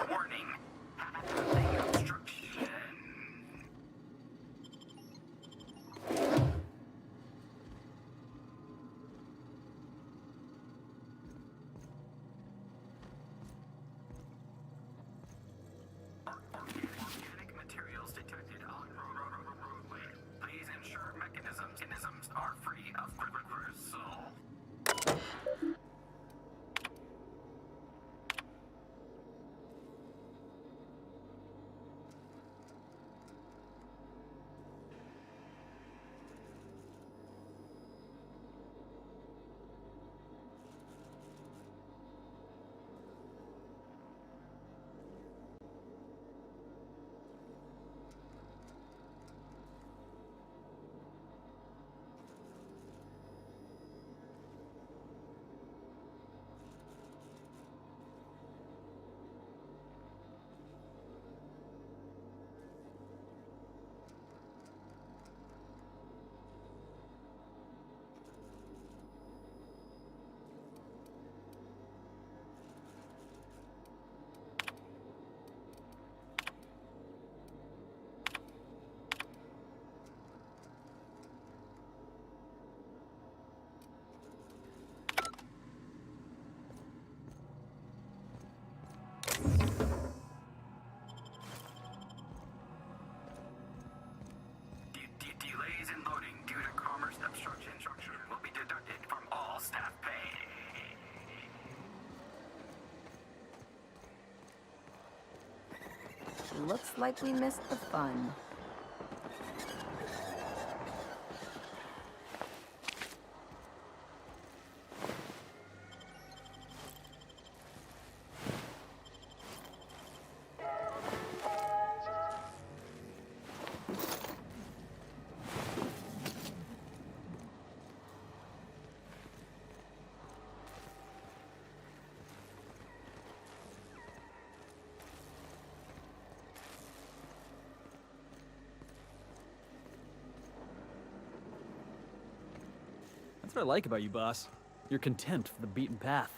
Warning. Passing obstruction. Organic materials detected on roadway. Please ensure mechanisms are free of gristle. Delays in loading due to commerce obstruction will be deducted from all staff pay. Looks like we missed the fun. That's what I like about you, boss. Your contempt for the beaten path.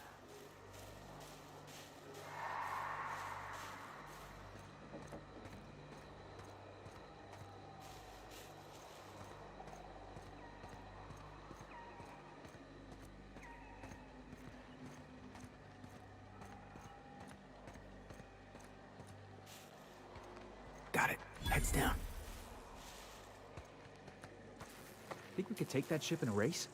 Got it. Heads down. Think we could take that ship in a race?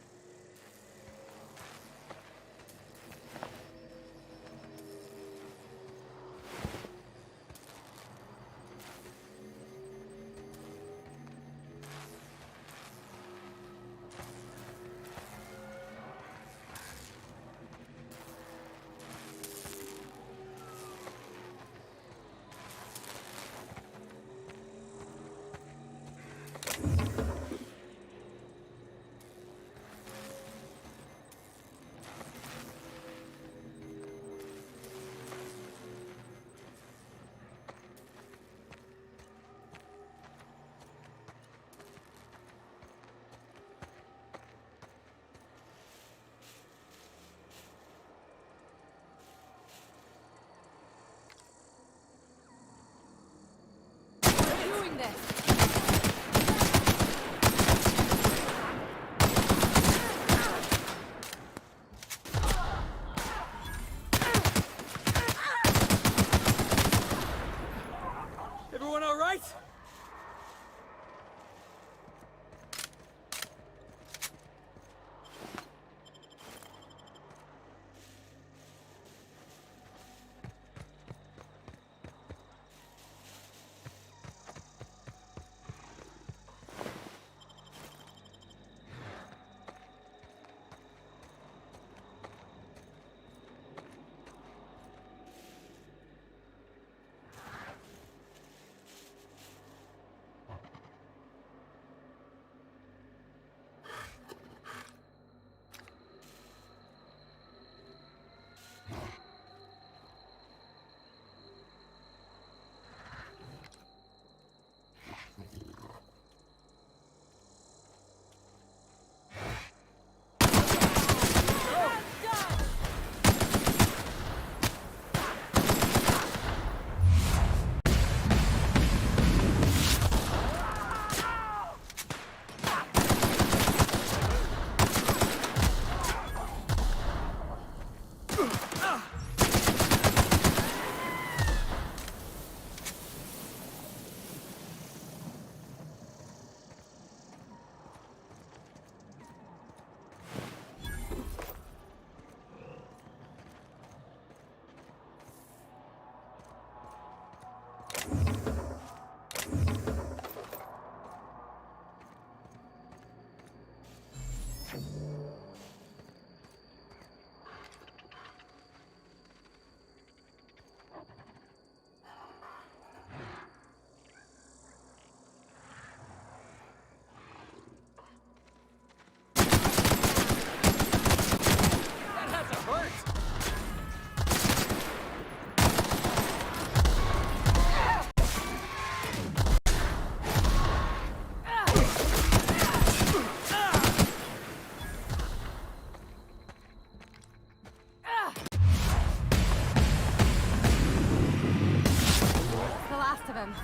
him.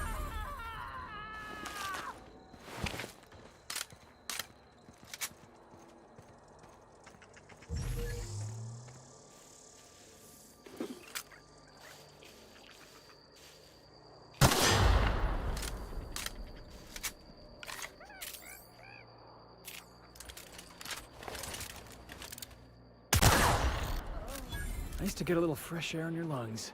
Nice to get a little fresh air in your lungs.